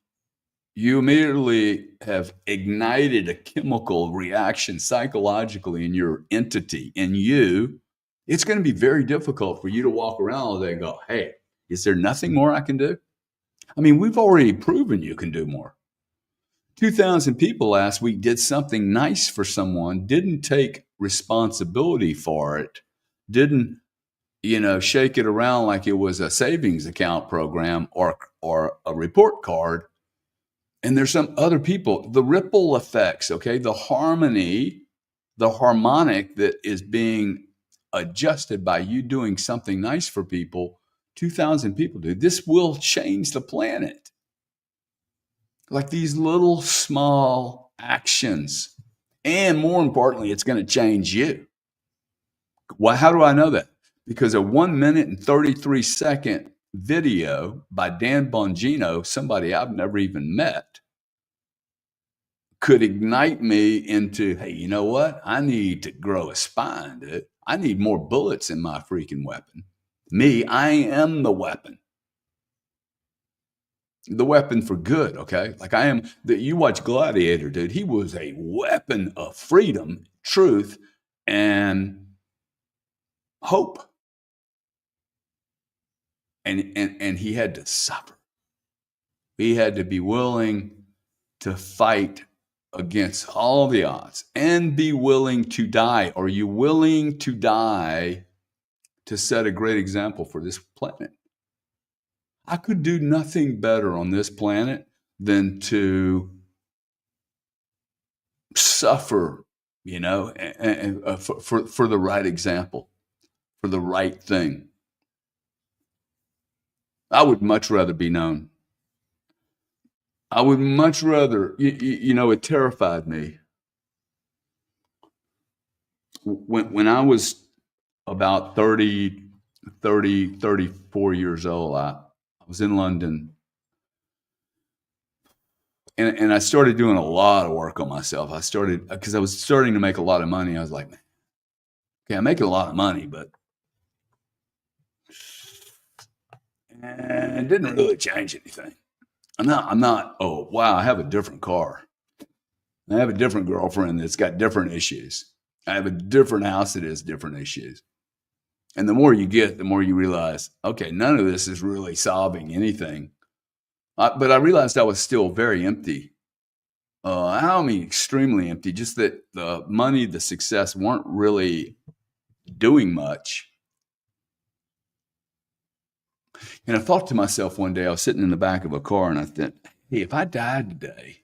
you immediately have ignited a chemical reaction psychologically in your entity, in you. It's going to be very difficult for you to walk around all day and go, hey, is there nothing more I can do? I mean, we've already proven you can do more. 2,000 people last week did something nice for someone, didn't take responsibility for it, didn't, shake it around like it was a savings account program or a report card. And there's some other people, the ripple effects, okay, the harmony, the harmonic that is being adjusted by you doing something nice for people. 2,000 people do. This will change the planet. Like these little small actions. And more importantly, it's going to change you. Well, how do I know that? Because a 1 minute and 33-second video by Dan Bongino, somebody I've never even met, could ignite me into, hey, you know what? I need to grow a spine, dude. I need more bullets in my freaking weapon. Me, I am the weapon. The weapon for good, okay? Like I am, you watch Gladiator, dude. He was a weapon of freedom, truth, and hope. And he had to suffer. He had to be willing to fight against all the odds and be willing to die. Are you willing to die to set a great example for this planet? I could do nothing better on this planet than to suffer, for the right example, for the right thing. I would much rather be known. I would much rather, it terrified me. When I was about 34 years old, I was in London. And I started doing a lot of work on myself. Because I was starting to make a lot of money. I was like, man, okay, I'm making a lot of money, but it didn't really change anything. I'm not, oh, wow, I have a different car. I have a different girlfriend that's got different issues. I have a different house that has different issues. And the more you get, the more you realize, okay, none of this is really solving anything. But I realized I was still very empty. I don't mean extremely empty, just that the money, the success weren't really doing much. And I thought to myself one day, I was sitting in the back of a car and I thought, hey, if I died today,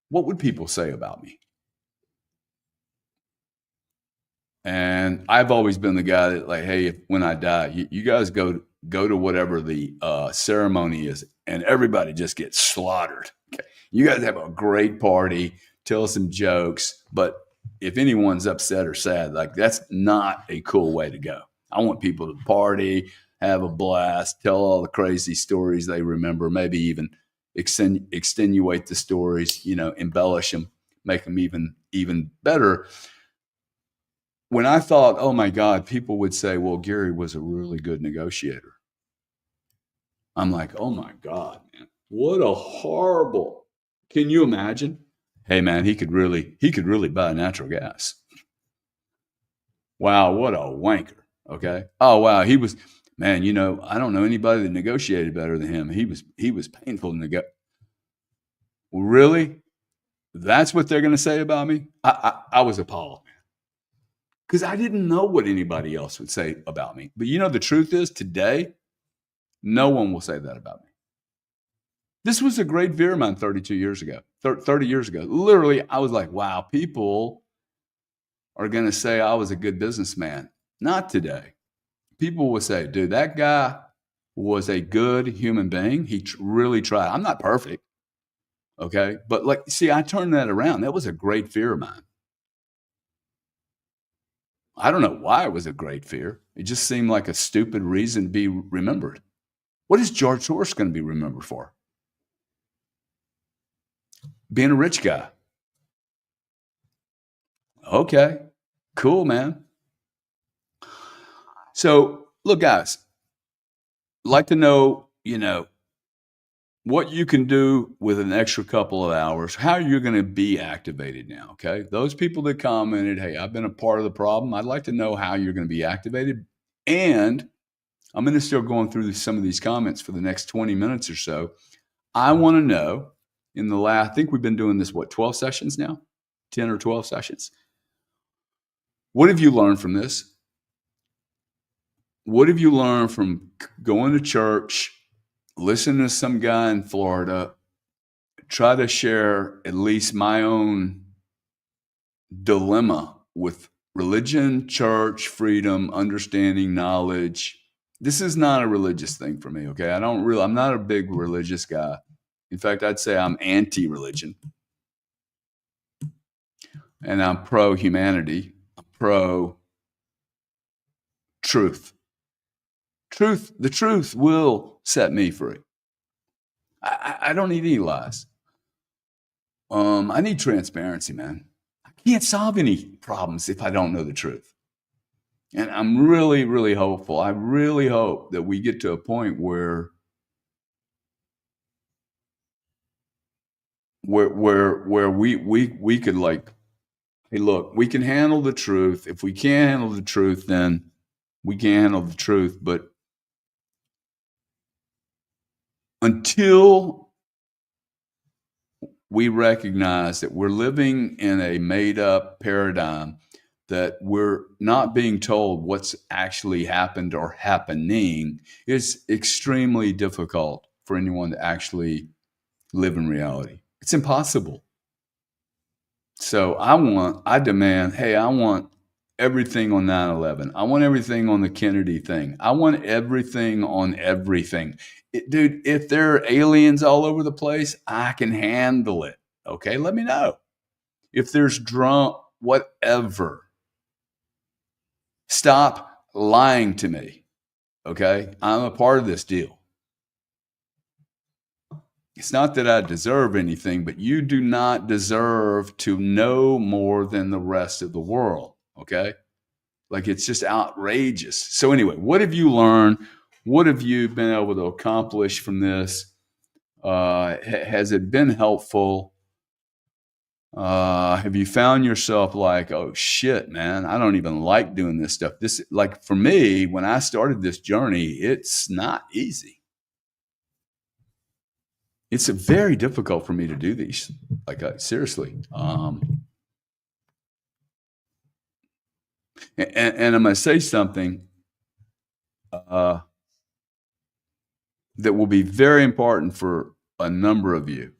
what would people say about me? And I've always been the guy that like, hey, when I die, you guys go to whatever the ceremony is, and everybody just gets slaughtered. Okay, you guys have a great party, tell some jokes, but if anyone's upset or sad, like that's not a cool way to go. I want people to party, have a blast, tell all the crazy stories they remember, maybe even extenuate the stories, embellish them, make them even better. When I thought, oh my God, people would say, well, Gary was a really good negotiator. I'm like, oh my God, man, what a horrible, can you imagine? Hey man, he could really buy natural gas. Wow, what a wanker. Okay. Oh wow, he was, man, I don't know anybody that negotiated better than him. He was painful to negotiate. Really? That's what they're going to say about me? I was appalled, man. Because I didn't know what anybody else would say about me. But the truth is, today, no one will say that about me. This was a great fear of mine 32 years ago, 30 years ago. Literally, I was like, wow, people are going to say I was a good businessman. Not today. People will say, dude, that guy was a good human being. He really tried. I'm not perfect. Okay. But I turned that around. That was a great fear of mine. I don't know why it was a great fear. It just seemed like a stupid reason to be remembered. What is George Soros going to be remembered for? Being a rich guy. Okay, cool, man. So, look, guys, I'd like to know, what you can do with an extra couple of hours, how you're going to be activated now, okay? Those people that commented, hey, I've been a part of the problem, I'd like to know how you're going to be activated. And I'm going to still going through some of these comments for the next 20 minutes or so. I want to know I think we've been doing this, 12 sessions now? 10 or 12 sessions. What have you learned from this? What have you learned from going to church, listening to some guy in Florida, try to share at least my own dilemma with religion, church, freedom, understanding, knowledge. This is not a religious thing for me, okay? I'm not a big religious guy. In fact, I'd say I'm anti-religion. And I'm pro-humanity, pro-truth. The truth will set me free. I don't need any lies. I need transparency, man. I can't solve any problems if I don't know the truth. And I'm really, really hopeful. I really hope that we get to a point where we could hey, look, we can handle the truth. If we can't handle the truth, then we can't handle the truth. But until we recognize that we're living in a made-up paradigm, that we're not being told what's actually happened or happening, it's extremely difficult for anyone to actually live in reality. It's impossible. So I demand, hey, I want everything on 9/11. I want everything on the Kennedy thing. I want everything on everything. Dude, if there are aliens all over the place, I can handle it. Okay, let me know. If there's drunk, whatever. Stop lying to me. Okay, I'm a part of this deal. It's not that I deserve anything, but you do not deserve to know more than the rest of the world. Okay, it's just outrageous. So anyway, what have you learned? What have you been able to accomplish from this? Has it been helpful? Have you found yourself like, oh shit, man, I don't even like doing this stuff. This, for me, when I started this journey, it's not easy. it's very difficult for me to do these. Like, seriously. And I'm going to say something that will be very important for a number of you.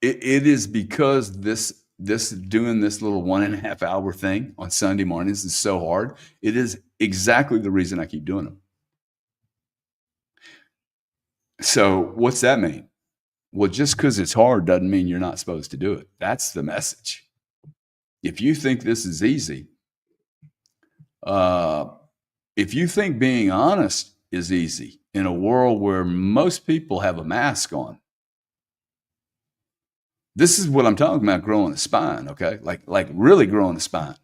It is because this doing this little 1.5 hour thing on Sunday mornings is so hard. It is exactly the reason I keep doing them. So what's that mean? Well, just because it's hard doesn't mean you're not supposed to do it. That's the message. If you think this is easy, if you think being honest is easy in a world where most people have a mask on, this is what I'm talking about, growing a spine, okay? Like really growing a spine.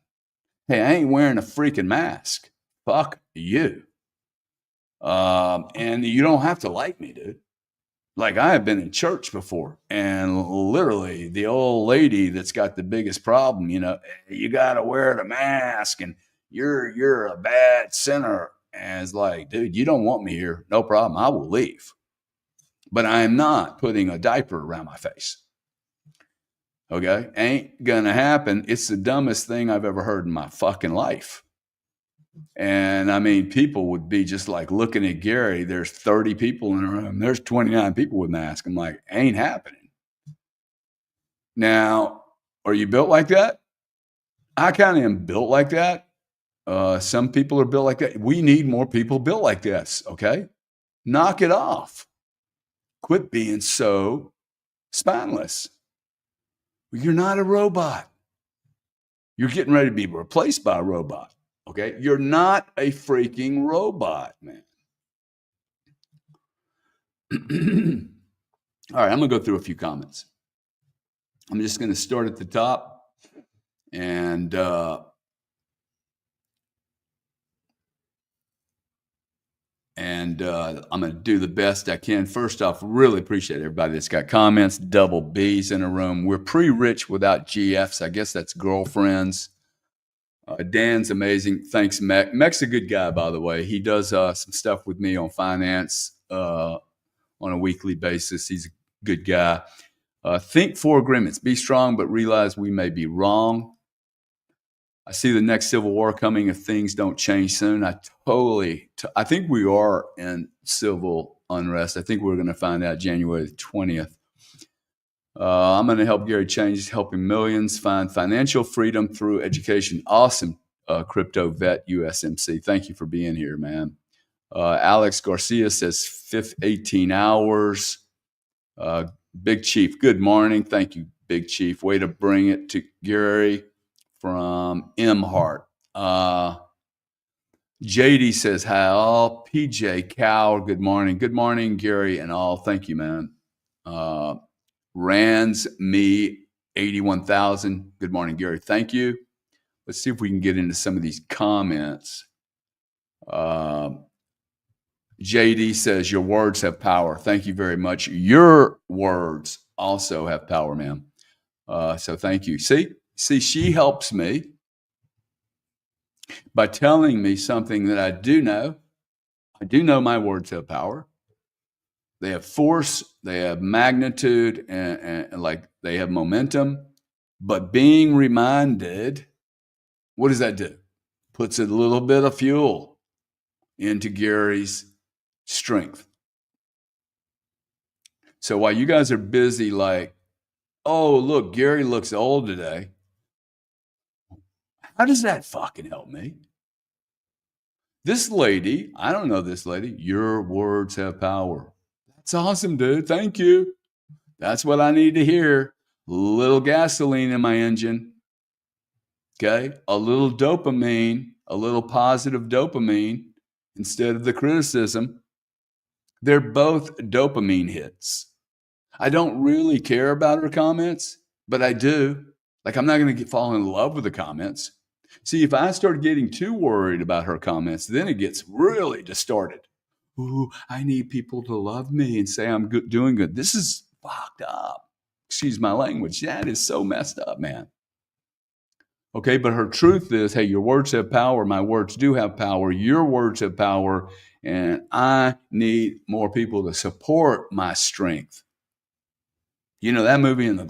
Hey, I ain't wearing a freaking mask. Fuck you. And you don't have to like me, dude. Like, I have been in church before, and literally the old lady that's got the biggest problem, you know, you got to wear the mask, and you're a bad sinner. And it's like, dude, you don't want me here. No problem. I will leave. But I am not putting a diaper around my face. Okay? Ain't gonna happen. It's the dumbest thing I've ever heard in my fucking life. And I mean, people would be just like looking at Gary. There's 30 people in the room. There's 29 people with masks. I'm like, ain't happening. Now, are you built like that? I kind of am built like that. Some people are built like that. We need more people built like this. Okay? Knock it off. Quit being so spineless. You're not a robot. You're getting ready to be replaced by a robot. Okay? You're not a freaking robot, man. All right, I'm going to go through a few comments. I'm just going to start at the top, and I'm going to do the best I can. First off, really appreciate everybody that's got comments. Double B's in the room. We're pre-rich without GFs. I guess that's girlfriends. Dan's amazing. Thanks, Mech. Mech's a good guy, by the way. He does some stuff with me on finance on a weekly basis. He's a good guy. Think 4 agreements. Be strong, but realize we may be wrong. I see the next civil war coming if things don't change soon. I think we are in civil unrest. I think we're going to find out January the 20th. I'm going to help Gary change, helping millions find financial freedom through education. Awesome, crypto vet USMC. Thank you for being here, man. Alex Garcia says 18 hours. Big Chief, good morning. Thank you, Big Chief. Way to bring it to Gary from M Hart. JD says, hi all. PJ Cow, good morning. Good morning, Gary and all. Thank you, man. Rands me 81,000. Good morning, Gary. Thank you. Let's see if we can get into some of these comments. JD says, your words have power. Thank you very much. Your words also have power, ma'am. So thank you. See, she helps me by telling me something that I do know. I do know my words have power. They have force, they have magnitude, and like they have momentum. But being reminded, what does that do? Puts a little bit of fuel into Gary's strength. So while you guys are busy like, oh, look, Gary looks old today. How does that fucking help me? This lady, I don't know this lady, your words have power. That's awesome, dude. Thank you. That's what I need to hear. A little gasoline in my engine. Okay? A little dopamine, a little positive dopamine instead of the criticism. They're both dopamine hits. I don't really care about her comments, but I do. Like, I'm not going to fall in love with the comments. See, if I start getting too worried about her comments, then it gets really distorted. Ooh, I need people to love me and say I'm good, doing good. This is fucked up. Excuse my language. That is so messed up, man. Okay, but her truth is, hey, your words have power. My words do have power. Your words have power. And I need more people to support my strength. You know, that movie in the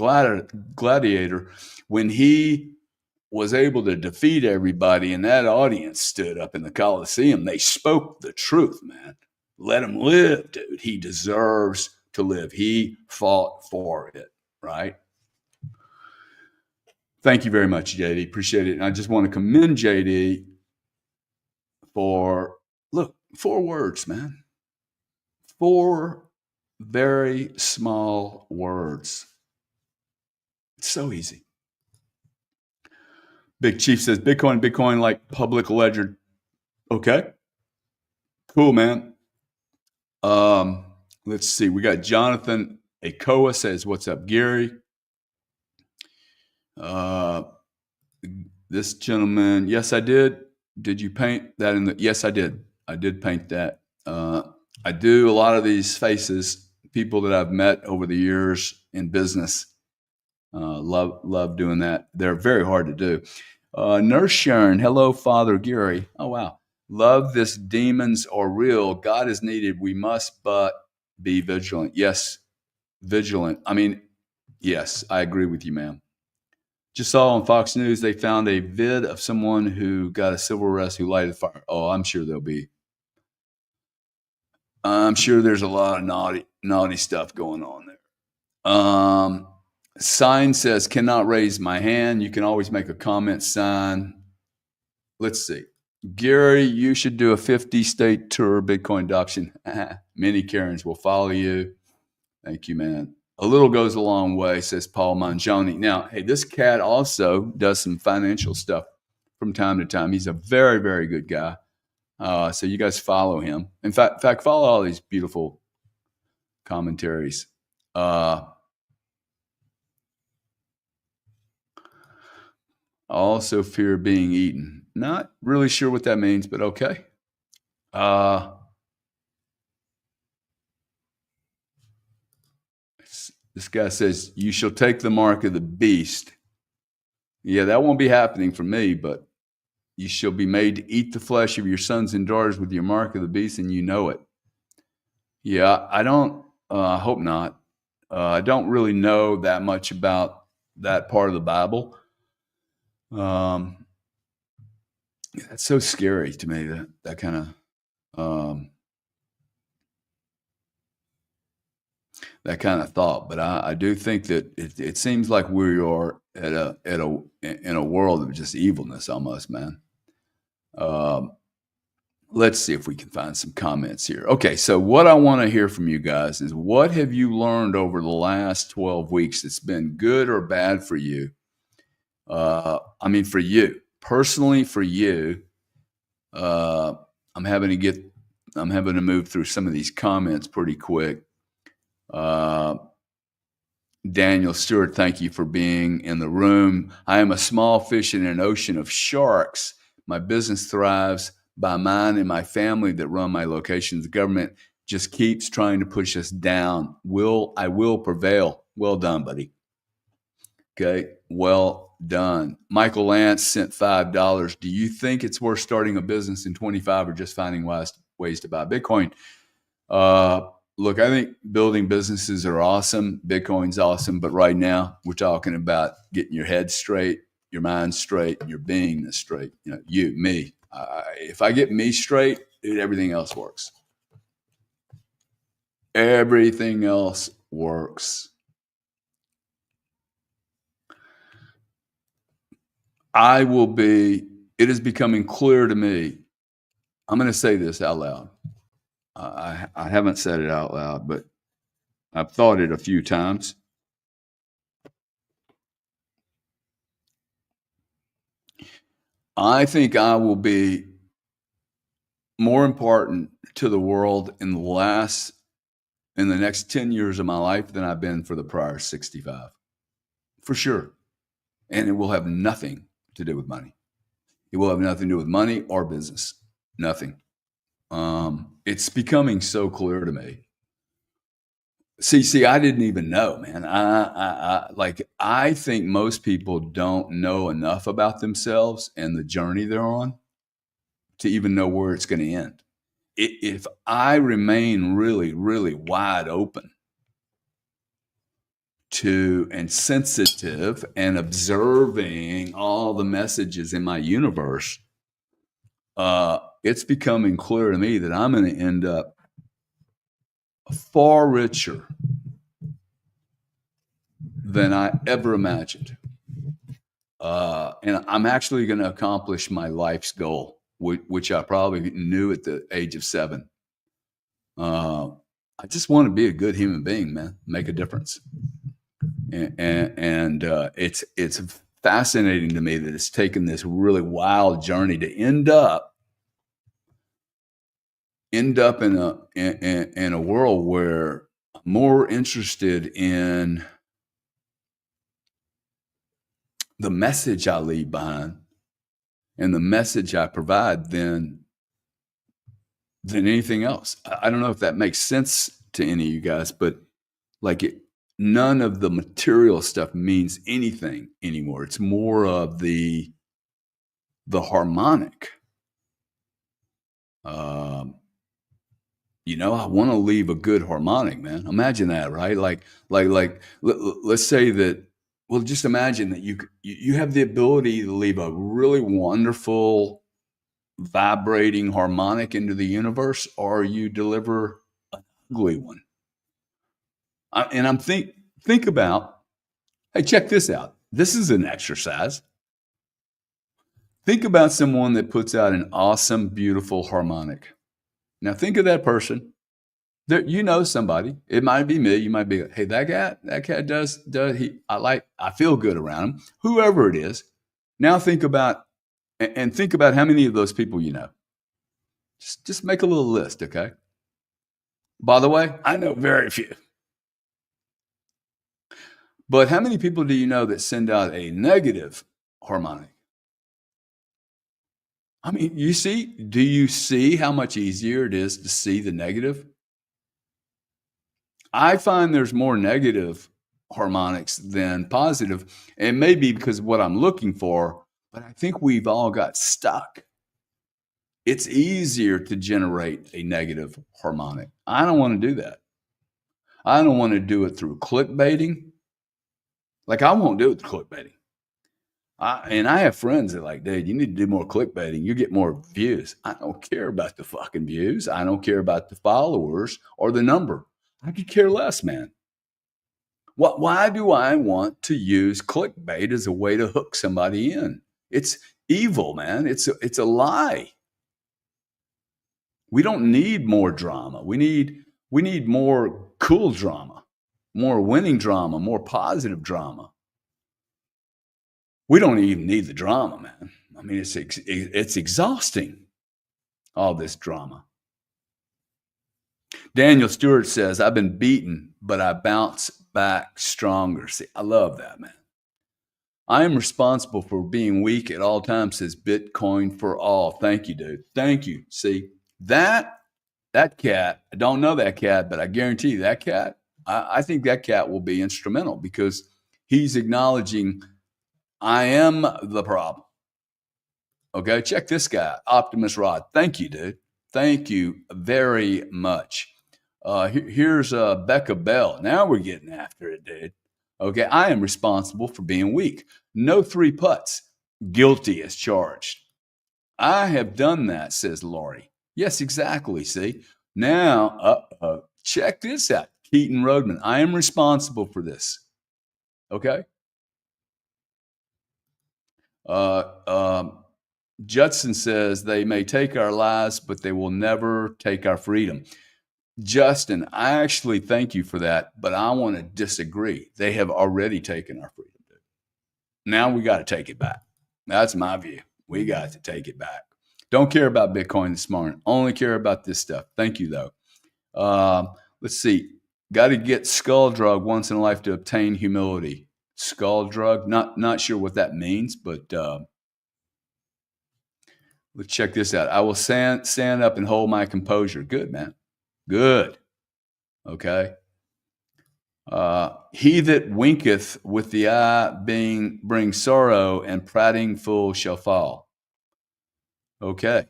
Gladiator, when he was able to defeat everybody and that audience stood up in the Coliseum, they spoke the truth, man. Let him live, dude. He deserves to live. He fought for it, right? Thank you very much, JD. Appreciate it. And I just want to commend JD for, look, 4 words, man. 4 very small words. It's so easy. Big Chief says, Bitcoin like public ledger. Okay. Cool, man. Let's see. We got Jonathan Akoa says, what's up, Gary? This gentleman, yes, I did. Did you paint that in the? Yes, I did. I did paint that. I do a lot of these faces, people that I've met over the years in business. Love doing that. They're very hard to do. Nurse Sharon, hello, Father Gary. Oh, wow. Love this. Demons are real. God is needed. We must but be vigilant. Yes, vigilant. I mean, yes, I agree with you, ma'am. Just saw on Fox News, they found a vid of someone who got a civil arrest who lighted fire. Oh, I'm sure I'm sure there's a lot of naughty stuff going on there. Sign says, cannot raise my hand. You can always make a comment sign. Let's see. Gary, you should do a 50-state tour of Bitcoin adoption. Many Karens will follow you. Thank you, man. A little goes a long way, says Paul Mangione. Now, hey, this cat also does some financial stuff from time to time. He's a very, very good guy. So you guys follow him. In fact, follow all these beautiful commentaries. Also fear being eaten. Not really sure what that means, but okay. This guy says, you shall take the mark of the beast. Yeah, that won't be happening for me, but you shall be made to eat the flesh of your sons and daughters with your mark of the beast, and you know it. Yeah, I don't, I hope not. I don't really know that much about that part of the Bible. That's so scary to me, that kind of thought. But I do think that it seems like we are in a world of just evilness almost, man. Let's see if we can find some comments here. Okay, so what I want to hear from you guys is, what have you learned over the last 12 weeks that's been good or bad for you? I mean, for you personally, for you. I'm having to move through some of these comments pretty quick. Daniel Stewart, thank you for being in the room. I am a small fish in an ocean of sharks. My business thrives by mine and my family that run my locations. The government just keeps trying to push us down. I will prevail. Well done, buddy. Okay, well done. Michael Lance sent $5. Do you think it's worth starting a business in 25 or just finding ways to buy Bitcoin? Look, I think building businesses are awesome. Bitcoin's awesome. But right now, we're talking about getting your head straight, your mind straight, and your beingness straight. You know, me. If I get me straight, dude, everything else works. Everything else works. It is becoming clear to me. I'm going to say this out loud. I haven't said it out loud, but I've thought it a few times. I think I will be more important to the world in the next 10 years of my life than I've been for the prior 65. For sure. And it will have nothing to do with money. It will have nothing to do with money or business. Nothing. It's becoming so clear to me. See, I didn't even know, man. I think most people don't know enough about themselves and the journey they're on to even know where it's going to end. if I remain really, really wide open to and sensitive and observing all the messages in my universe, it's becoming clear to me that I'm going to end up far richer than I ever imagined. And I'm actually going to accomplish my life's goal, which I probably knew at the age of 7. I just want to be a good human being, man, make a difference. And it's fascinating to me that it's taken this really wild journey to end up in a world where I'm more interested in the message I leave behind and the message I provide than anything else. I don't know if that makes sense to any of you guys, but none of the material stuff means anything anymore. It's more of the harmonic. I want to leave a good harmonic, man. Imagine that, right? Let's say that. Well, just imagine that you have the ability to leave a really wonderful, vibrating harmonic into the universe, or you deliver an ugly one. And I'm think about. Hey, check this out. This is an exercise. Think about someone that puts out an awesome, beautiful harmonic. Now think of that person. Somebody. It might be me. You might be like, hey, that cat does I feel good around him. Whoever it is. Now think about how many of those people you know. Just make a little list, okay? By the way, I know very few. But how many people do you know that send out a negative harmonic? I mean, do you see how much easier it is to see the negative? I find there's more negative harmonics than positive. It may be because of what I'm looking for, but I think we've all got stuck. It's easier to generate a negative harmonic. I don't want to do that. I don't want to do it through clickbaiting. I won't do it through clickbaiting. I have friends that are like, dude, you need to do more clickbaiting. You get more views. I don't care about the fucking views. I don't care about the followers or the number. I could care less, man. Why do I want to use clickbait as a way to hook somebody in? It's evil, man. It's a lie. We don't need more drama. We need more cool drama, more winning drama, more positive drama. We don't even need the drama, man. I mean, it's exhausting, all this drama. Daniel Stewart says, I've been beaten, but I bounce back stronger. See, I love that, man. I am responsible for being weak at all times, says Bitcoin for all. Thank you, dude. Thank you. See, that cat, I don't know that cat, but I guarantee you that cat, I think that cat will be instrumental because he's acknowledging I am the problem. Okay, check this guy, Optimus Rod. Thank you, dude. Thank you very much. Here's Becca Bell. Now we're getting after it, dude. Okay, I am responsible for being weak. No 3 putts. Guilty as charged. I have done that, says Laurie. Yes, exactly. See? Now, check this out. Keaton Rodman. I am responsible for this. Okay? Judson says they may take our lives, but they will never take our freedom. Justin, I actually thank you for that, but I want to disagree. They have already taken our freedom. Now we got to take it back. That's my view. We got to take it back. Don't care about Bitcoin this morning. Only care about this stuff. Thank you, though. Let's see. Got to get skull drug once in a life to obtain humility. Skull drug. Not sure what that means, but let's check this out. I will stand up and hold my composure. Good, man. Good. Okay. He that winketh with the eye brings sorrow, and prating fool shall fall. Okay.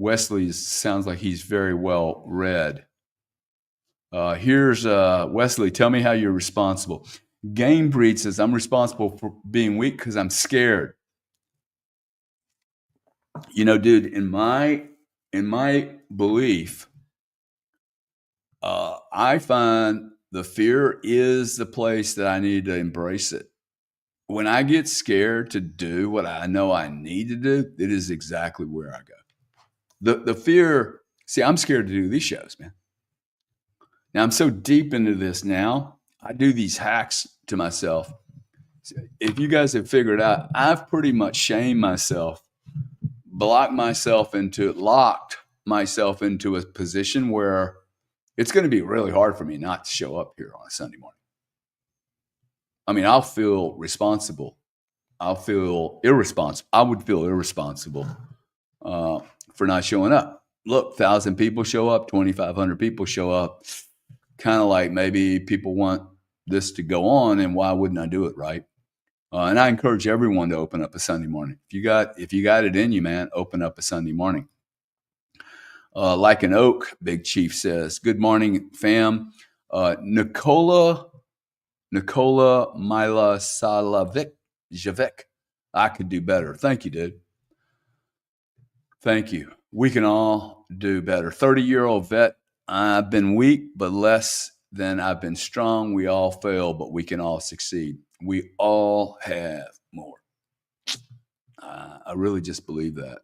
Wesley sounds like he's very well read. Here's Wesley. Tell me how you're responsible. Game Breed says, I'm responsible for being weak because I'm scared. You know, dude, in my belief, I find the fear is the place that I need to embrace it. When I get scared to do what I know I need to do, it is exactly where I go. The fear, see, I'm scared to do these shows, man. Now I'm so deep into this now, I do these hacks to myself. If you guys have figured out, I've pretty much shamed myself, locked myself into a position where it's going to be really hard for me not to show up here on a Sunday morning. I mean, I'll feel responsible. I'll feel irresponsible. I would feel irresponsible for not showing up. Look, 1,000 people show up, 2,500 people show up. Kind of like maybe people want this to go on, and why wouldn't I do it, right? And I encourage everyone to open up a Sunday morning. If you got it in you, man, open up a Sunday morning. Like an oak, Big Chief says. Good morning, fam. Nicola Mila Javik. I could do better. Thank you, dude. Thank you. We can all do better. 30-year-old vet. I've been weak, but less than I've been strong. We all fail, but we can all succeed. We all have more. I really just believe that.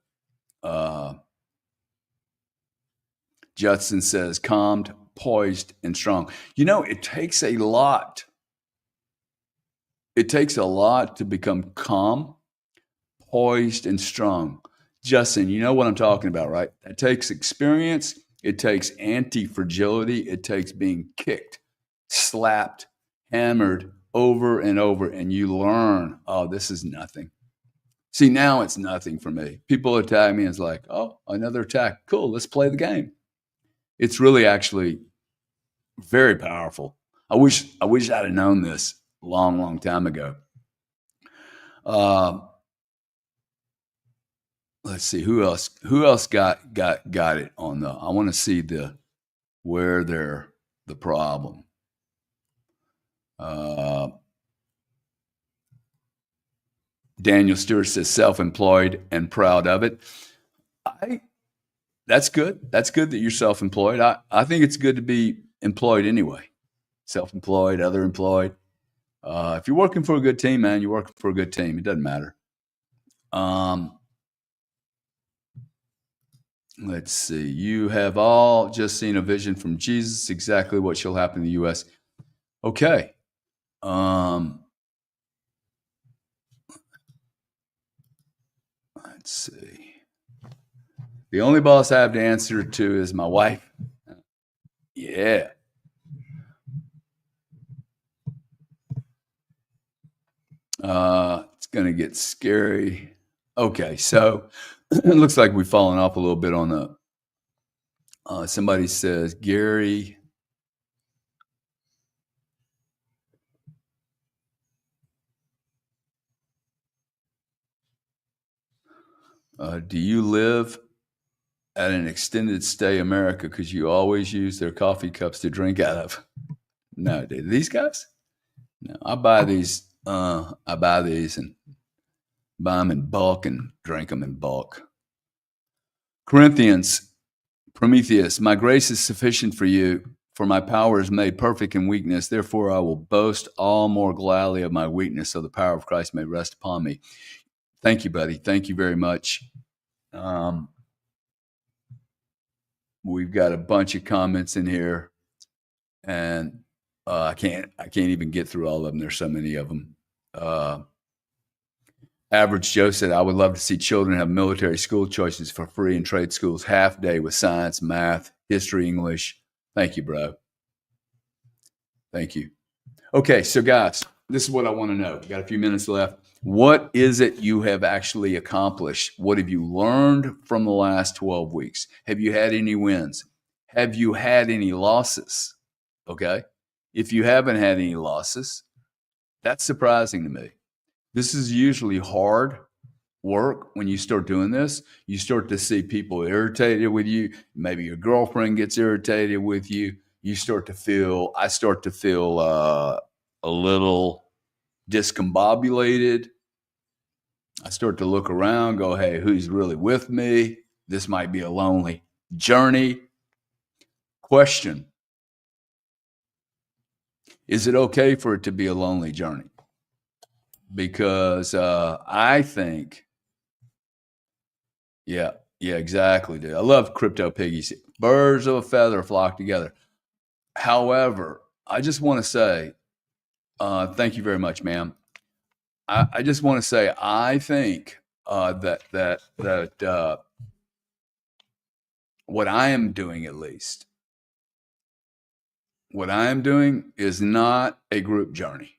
Judson says, calmed, poised, and strong. You know, it takes a lot. It takes a lot to become calm, poised, and strong. Justin, you know what I'm talking about, right? It takes experience. It takes anti-fragility. It takes being kicked, slapped, hammered over and over, and you learn, oh, this is nothing. See, now it's nothing for me. People attack me and it's like, oh, another attack. Cool, let's play the game. It's really actually very powerful. I wish I'd have known this long time ago. Let's see who else got it on the. I want to see where they're the problem. Daniel Stewart says self-employed and proud of it. That's good. That's good that you're self-employed. I think it's good to be employed anyway. Self-employed, other employed. If you're working for a good team, man, you're working for a good team. It doesn't matter. Let's see. You have all just seen a vision from Jesus, exactly what shall happen in the U.S. Okay. Let's see. The only boss I have to answer to is my wife. Yeah. It's going to get scary. Okay, so it looks like we've fallen off a little bit on the. Somebody says, Gary. Do you live at an extended stay America because you always use their coffee cups to drink out of? No, dude. These guys? No, I buy these and buy them in bulk and drink them in bulk. Corinthians, Prometheus, my grace is sufficient for you, for my power is made perfect in weakness. Therefore, I will boast all more gladly of my weakness, so the power of Christ may rest upon me. Thank you, buddy. Thank you very much. We've got a bunch of comments in here, and I can't even get through all of them. There's so many of them. Average Joe said, I would love to see children have military school choices for free in trade schools, half day with science, math, history, English. Thank you, bro. Thank you. Okay, so guys, this is what I want to know. We've got a few minutes left. What is it you have actually accomplished? What have you learned from the last 12 weeks? Have you had any wins? Have you had any losses? Okay. If you haven't had any losses, that's surprising to me. This is usually hard work, when you start doing this, you start to see people irritated with you. Maybe your girlfriend gets irritated with you. I start to feel a little discombobulated. I start to look around, go, hey, who's really with me? This might be a lonely journey. Question: is it okay for it to be a lonely journey? Because I think, yeah, exactly, dude. I love crypto piggies. Birds of a feather flock together. However, I just want to say, thank you very much, ma'am. I just want to say, I think that what I am doing, at least, what I am doing is not a group journey.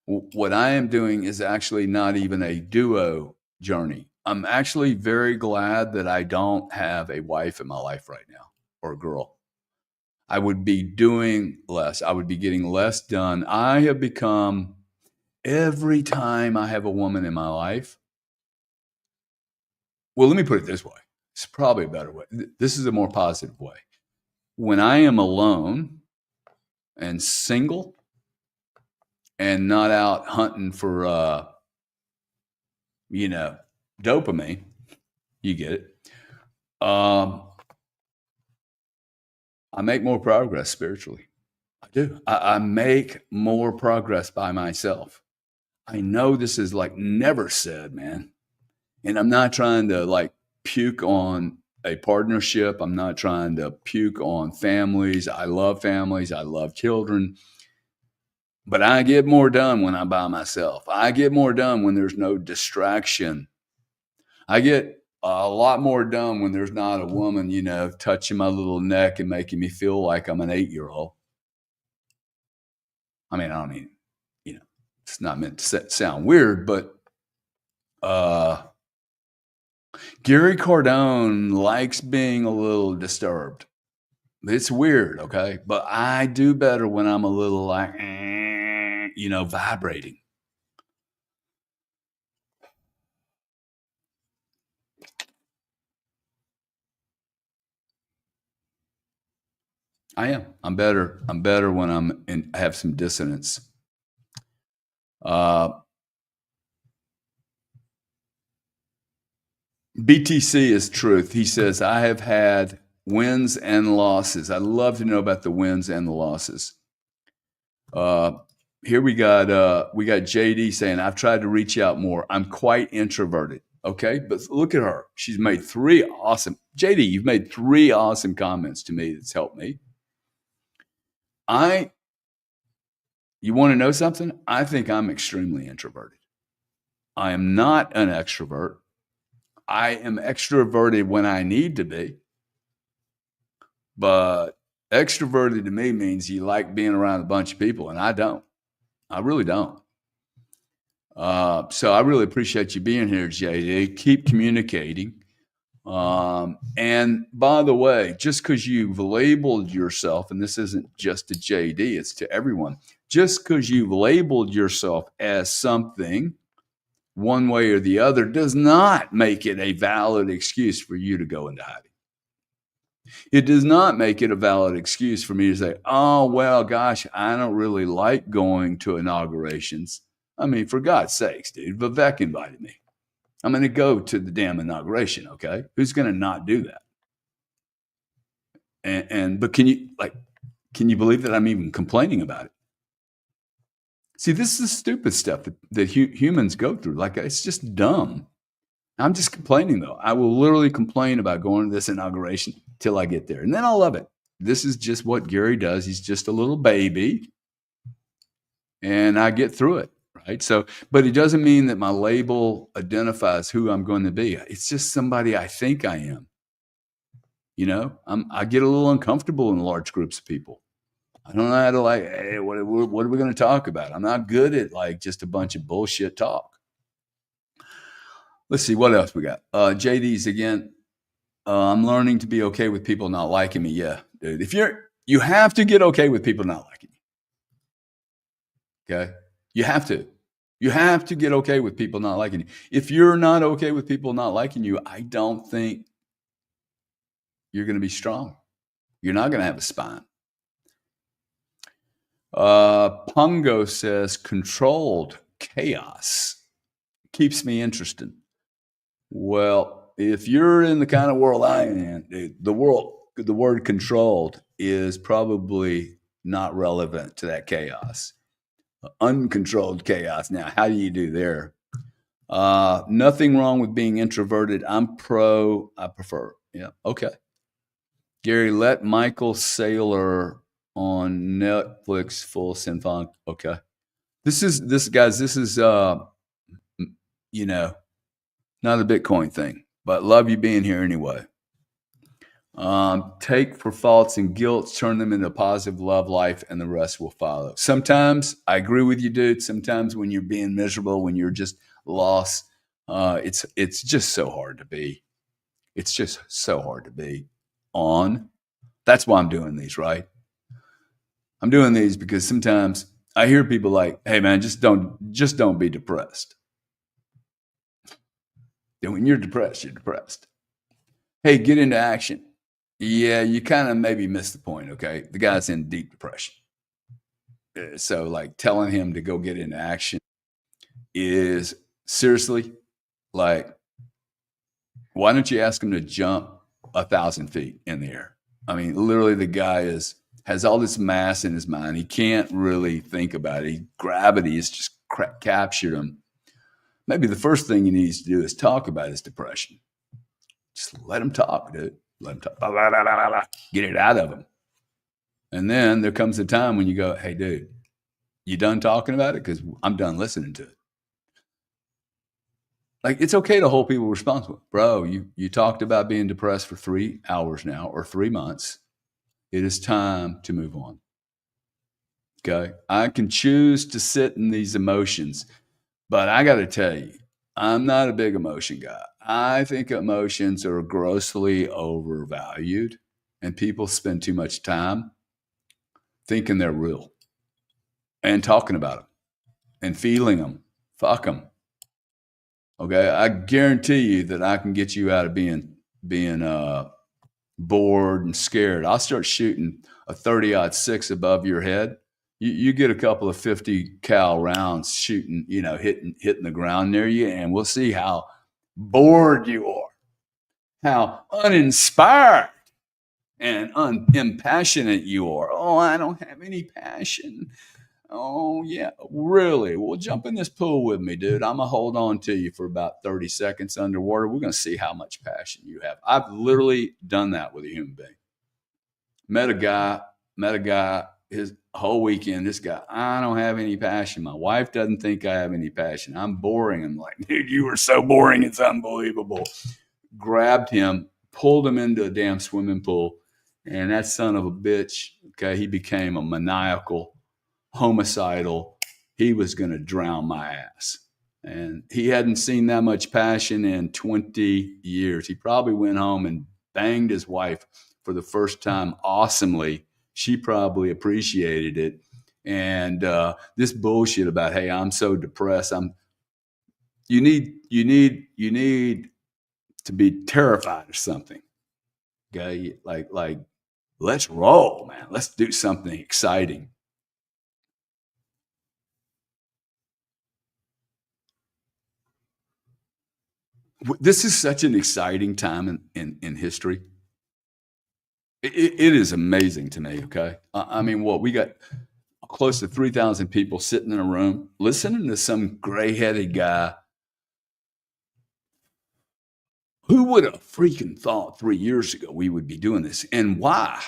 What I am doing is actually not even a duo journey. I'm actually very glad that I don't have a wife in my life right now, or a girl. I would be doing less. I would be getting less done. I have become, every time I have a woman in my life, well, let me put it this way. It's probably a better way. This is a more positive way. When I am alone and single and not out hunting for, dopamine, you get it. I make more progress spiritually. I do. I make more progress by myself. I know this is like never said, man. And I'm not trying to like puke on a partnership. I'm not trying to puke on families. I love families. I love children. But I get more done when I'm by myself. I get more done when there's no distraction. I get a lot more done when there's not a woman, touching my little neck and making me feel like I'm an 8-year-old. I mean, it's not meant to sound weird, but Gary Cardone likes being a little disturbed. It's weird, okay? But I do better when I'm a little like, vibrating. I am. I'm better. I'm better when I have some dissonance. BTC is truth. He says, I have had wins and losses. I'd love to know about the wins and the losses. Here we got JD saying, I've tried to reach out more. I'm quite introverted. Okay, but look at her. She's made JD, you've made 3 awesome comments to me that's helped me. You want to know something? I think I'm extremely introverted. I am not an extrovert. I am extroverted when I need to be. But extroverted to me means you like being around a bunch of people, and I don't. I really don't. So I really appreciate you being here, JD. Keep communicating. And by the way, just because you've labeled yourself, and this isn't just to JD, it's to everyone, just because you've labeled yourself as something one way or the other does not make it a valid excuse for you to go into hiding. It does not make it a valid excuse for me to say, oh, well, gosh, I don't really like going to inaugurations. I mean, for God's sakes, dude, Vivek invited me. I'm going to go to the damn inauguration, okay? Who's going to not do that? But can you believe that I'm even complaining about it? See, this is the stupid stuff that humans go through. Like, it's just dumb. I'm just complaining, though. I will literally complain about going to this inauguration till I get there. And then I'll love it. This is just what Gary does. He's just a little baby. And I get through it, right? So, but it doesn't mean that my label identifies who I'm going to be. It's just somebody I think I am. I get a little uncomfortable in large groups of people. I don't know how to hey, what are we going to talk about? I'm not good at just a bunch of bullshit talk. Let's see what else we got. JD's again. I'm learning to be okay with people not liking me. Yeah, dude. You have to get okay with people not liking you. Okay, you have to. You have to get okay with people not liking you. If you're not okay with people not liking you, I don't think you're going to be strong. You're not going to have a spine. Pungo says controlled chaos keeps me interested. Well, if you're in the kind of world I am, the word controlled is probably not relevant to that chaos. Uncontrolled chaos. Now, how do you do there? Nothing wrong with being introverted. I prefer. Yeah. Okay. Gary, let Michael Saylor on Netflix full symphonic. Okay. This is not a Bitcoin thing, but love you being here anyway. Take for faults and guilt, turn them into positive love life, and the rest will follow. Sometimes I agree with you, dude. Sometimes when you're being miserable, when you're just lost, it's just so hard to be. It's just so hard to be on. That's why I'm doing these, right? I'm doing these because sometimes I hear people like, "Hey, man, just don't be depressed." And when you're depressed, you're depressed. Hey, get into action. Yeah, you kind of maybe missed the point, okay? The guy's in deep depression. So, like, telling him to go get into action is seriously like, why don't you ask him to jump 1,000 feet in the air? I mean, literally, the guy has all this mass in his mind. He can't really think about it. Gravity has just captured him. Maybe the first thing he needs to do is talk about his depression. Just let him talk, dude. Let him talk. Blah, blah, blah, blah, blah. Get it out of him. And then there comes a time when you go, "Hey, dude, you done talking about it? Because I'm done listening to it." Like, it's okay to hold people responsible. Bro, you talked about being depressed for 3 hours now or 3 months. It is time to move on. Okay? I can choose to sit in these emotions, but I got to tell you, I'm not a big emotion guy. I think emotions are grossly overvalued, and people spend too much time thinking they're real and talking about them and feeling them. Fuck them. Okay, I guarantee you that I can get you out of being bored and scared. I'll start shooting a 30-06 above your head. You get a couple of 50 cal rounds shooting, hitting the ground near you, and we'll see how bored you are, how uninspired and unimpassionate you are. Oh, I don't have any passion. Oh, yeah, really? Well, jump in this pool with me, dude. I'm going to hold on to you for about 30 seconds underwater. We're going to see how much passion you have. I've literally done that with a human being. Met a guy his whole weekend. This guy, I don't have any passion. My wife doesn't think I have any passion. I'm boring. I'm like, dude, you are so boring. It's unbelievable. Grabbed him, pulled him into a damn swimming pool. And that son of a bitch, okay, he became a maniacal, homicidal. He was going to drown my ass. And he hadn't seen that much passion in 20 years. He probably went home and banged his wife for the first time awesomely. She probably appreciated it. And this bullshit about, hey, I'm so depressed. You need to be terrified of something. Okay, like let's roll, man. Let's do something exciting. This is such an exciting time in history. It is amazing to me. Okay, I mean, we got close to 3,000 people sitting in a room listening to some gray-headed guy. Who would have freaking thought 3 years ago we would be doing this, and why?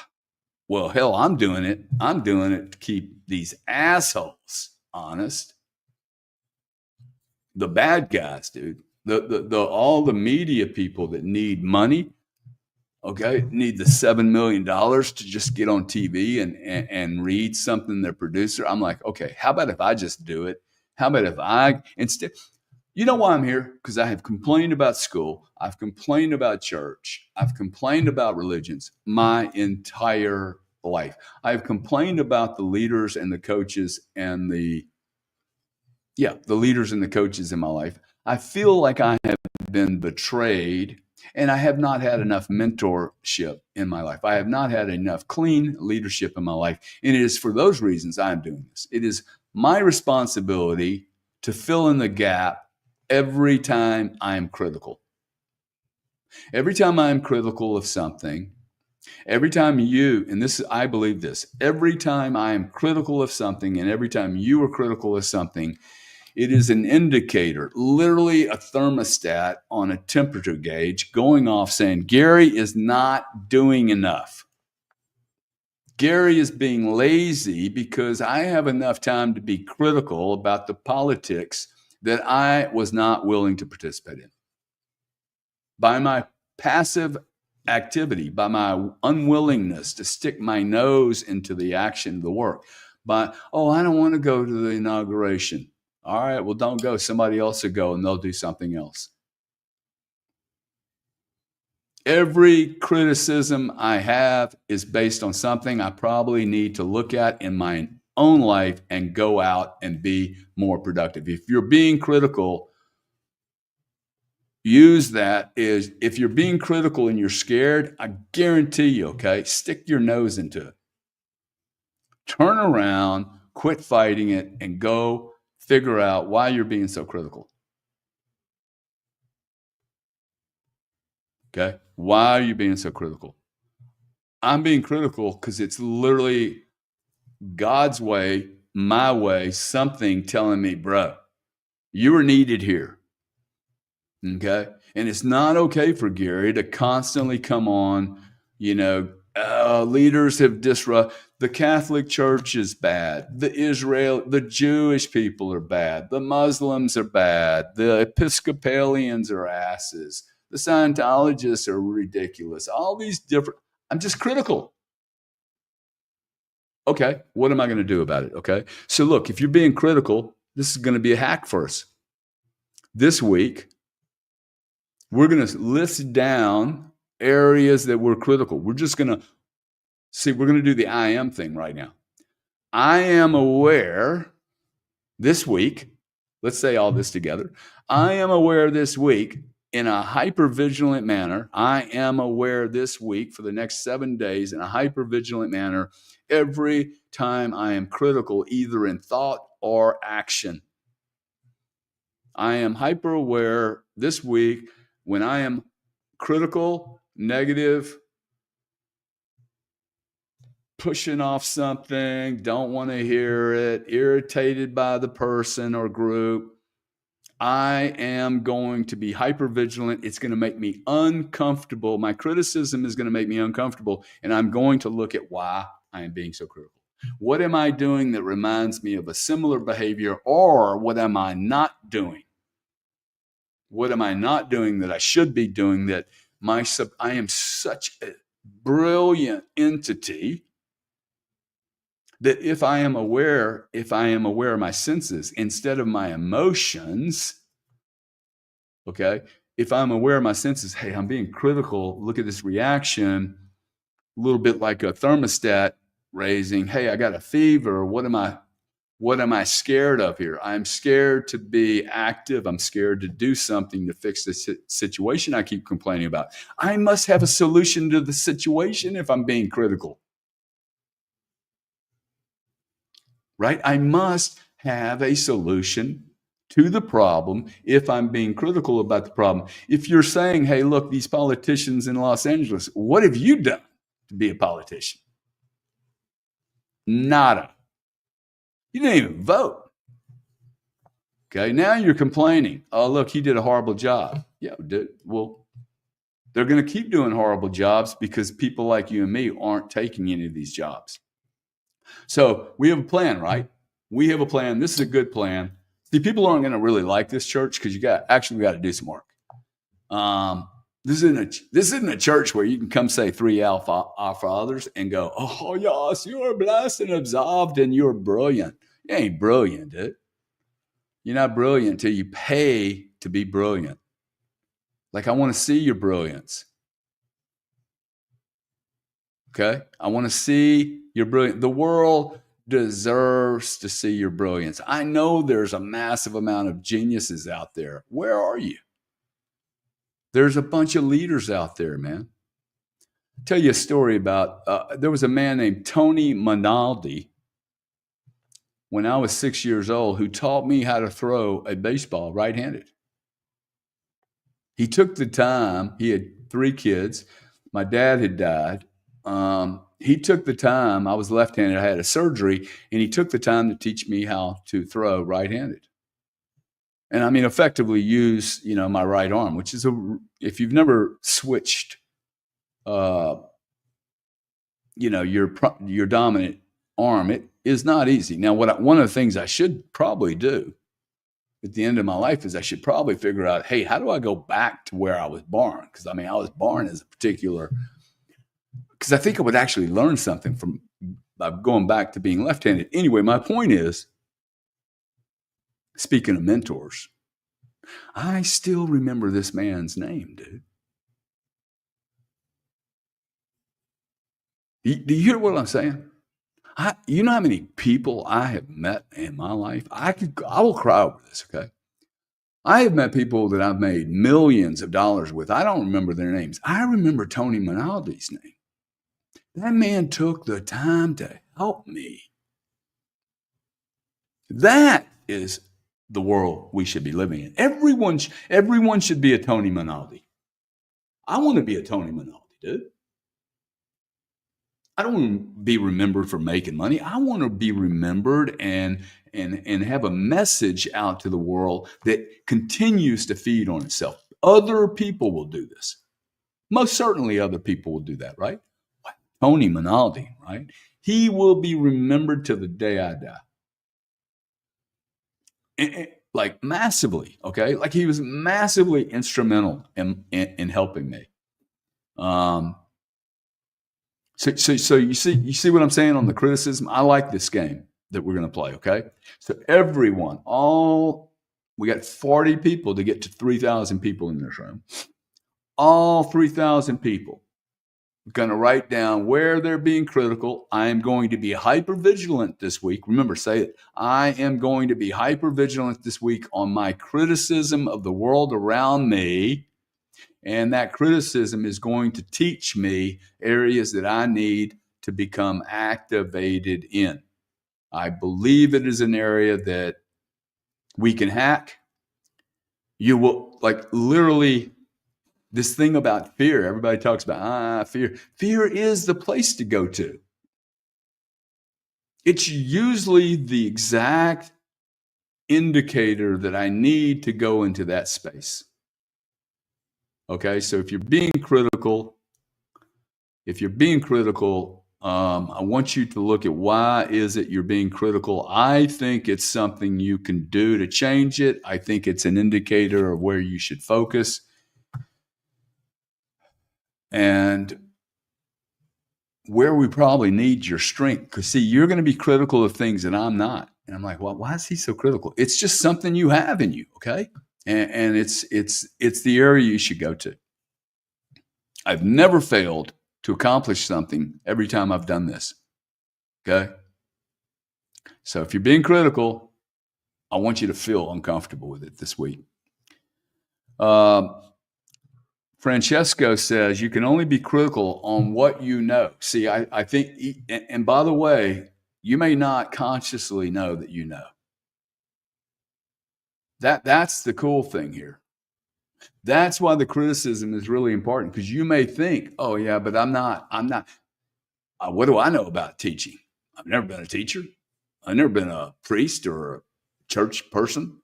Well, hell, I'm doing it. I'm doing it to keep these assholes honest. The bad guys, dude. The all the media people that need money, okay, need the $7 million to just get on TV and read something their producer. I'm like, okay, how about if I just do it? How about if I instead? You know why I'm here? Because I have complained about school. I've complained about church. I've complained about religions my entire life. I've complained about the leaders and the coaches and the Yeah, the leaders and the coaches in my life. I feel like I have been betrayed and I have not had enough mentorship in my life. I have not had enough clean leadership in my life. And it is for those reasons I'm doing this. It is my responsibility to fill in the gap every time I am critical. Every time I am critical of something, every time you, and this, I believe this, every time I am critical of something and every time you are critical of something, it is an indicator, literally a thermostat on a temperature gauge going off saying, Gary is not doing enough. Gary is being lazy because I have enough time to be critical about the politics that I was not willing to participate in. By my passive activity, by my unwillingness to stick my nose into the action of the work, by, oh, I don't want to go to the inauguration. All right, well, don't go. Somebody else will go and they'll do something else. Every criticism I have is based on something I probably need to look at in my own life and go out and be more productive. If you're being critical, use that is if you're being critical and you're scared, I guarantee you, okay, stick your nose into it. Turn around, quit fighting it, and go figure out why you're being so critical. Okay? Why are you being so critical? I'm being critical because it's literally God's way, my way, something telling me, bro, you are needed here. Okay? And it's not okay for Gary to constantly come on, leaders have disrupted. The Catholic Church is bad. The Jewish people are bad. The Muslims are bad. The Episcopalians are asses. The Scientologists are ridiculous. All these different, I'm just critical. Okay, what am I going to do about it? Okay, so look, if you're being critical, this is going to be a hack for us. This week, we're going to list down areas that we're critical. We're just going to we're going to do the I am thing right now. I am aware this week, let's say all this together. I am aware this week in a hyper-vigilant manner. I am aware this week for the next 7 days in a hyper-vigilant manner every time I am critical, either in thought or action. I am hyper-aware this week when I am critical, negative, pushing off something, don't want to hear it, irritated by the person or group. I am going to be hypervigilant. It's going to make me uncomfortable. My criticism is going to make me uncomfortable, and I'm going to look at why I am being so critical. What am I doing that reminds me of a similar behavior, or what am I not doing? What am I not doing that I should be doing that I am such a brilliant entity that if I am aware of my senses instead of my emotions, okay, if I'm aware of my senses, hey, I'm being critical, look at this reaction, a little bit like a thermostat raising, hey, I got a fever, what am I scared of here? I'm scared to be active. I'm scared to do something to fix this situation I keep complaining about. I must have a solution to the situation if I'm being critical. Right? I must have a solution to the problem if I'm being critical about the problem. If you're saying, hey, look, these politicians in Los Angeles, what have you done to be a politician? Nada. You didn't even vote. Okay, now you're complaining. Oh, look, he did a horrible job. Yeah, well, they're going to keep doing horrible jobs because people like you and me aren't taking any of these jobs. So we have a plan, right? We have a plan. This is a good plan. See, people aren't going to really like this church because we got to do some work. This isn't a church where you can come say three our fathers and go, oh yes, you are blessed and absolved and you're brilliant. You ain't brilliant, dude. You're not brilliant until you pay to be brilliant. Like, I want to see your brilliance. Okay? I want to see your brilliance. The world deserves to see your brilliance. I know there's a massive amount of geniuses out there. Where are you? There's a bunch of leaders out there, man. I'll tell you a story about, there was a man named Tony Minaldi when I was 6 years old who taught me how to throw a baseball right-handed. He took the time. He had 3 kids. My dad had died. He took the time. I was left-handed. I had a surgery, and he took the time to teach me how to throw right-handed. And I mean, effectively use, my right arm, which is if you've never switched, your dominant arm, it is not easy. Now, one of the things I should probably do at the end of my life is I should probably figure out, hey, how do I go back to where I was born? Because I mean, I was born as a particular, because I think I would actually learn something from going back to being left-handed. Anyway, my point is, speaking of mentors, I still remember this man's name, dude. Do you hear what I'm saying? You know how many people I have met in my life? I will cry over this, okay? I have met people that I've made millions of dollars with. I don't remember their names. I remember Tony Minaldi's name. That man took the time to help me. That is the world we should be living in. Everyone should be a Tony Minaldi. I want to be a Tony Minaldi, dude. I don't want to be remembered for making money. I want to be remembered and have a message out to the world that continues to feed on itself. Other people will do this. Most certainly other people will do that, right? Tony Minaldi, right? He will be remembered till the day I die. Like massively, okay? Like he was massively instrumental in helping me. So you see what I'm saying on the criticism? I like this game that we're going to play, okay? So everyone, we got 40 people to get to 3,000 people in this room. All 3,000 people are going to write down where they're being critical. I am going to be hypervigilant this week. Remember, say it. I am going to be hypervigilant this week on my criticism of the world around me. And that criticism is going to teach me areas that I need to become activated in. I believe it is an area that we can hack. You will, like, literally, this thing about fear, everybody talks about, fear. Fear is the place to go to. It's usually the exact indicator that I need to go into that space. Okay, so if you're being critical, I want you to look at why is it you're being critical. I think it's something you can do to change it. I think it's an indicator of where you should focus. And where we probably need your strength. Because see, you're going to be critical of things that I'm not. And I'm like, well, why is he so critical? It's just something you have in you, okay? And it's the area you should go to. I've never failed to accomplish something every time I've done this. Okay? So if you're being critical, I want you to feel uncomfortable with it this week. Francesco says you can only be critical on what you know. See, I think, and by the way, you may not consciously know that you know. That's the cool thing here. That's why the criticism is really important, because you may think, oh yeah, but I'm not, what do I know about teaching? I've never been a teacher. I've never been a priest or a church person.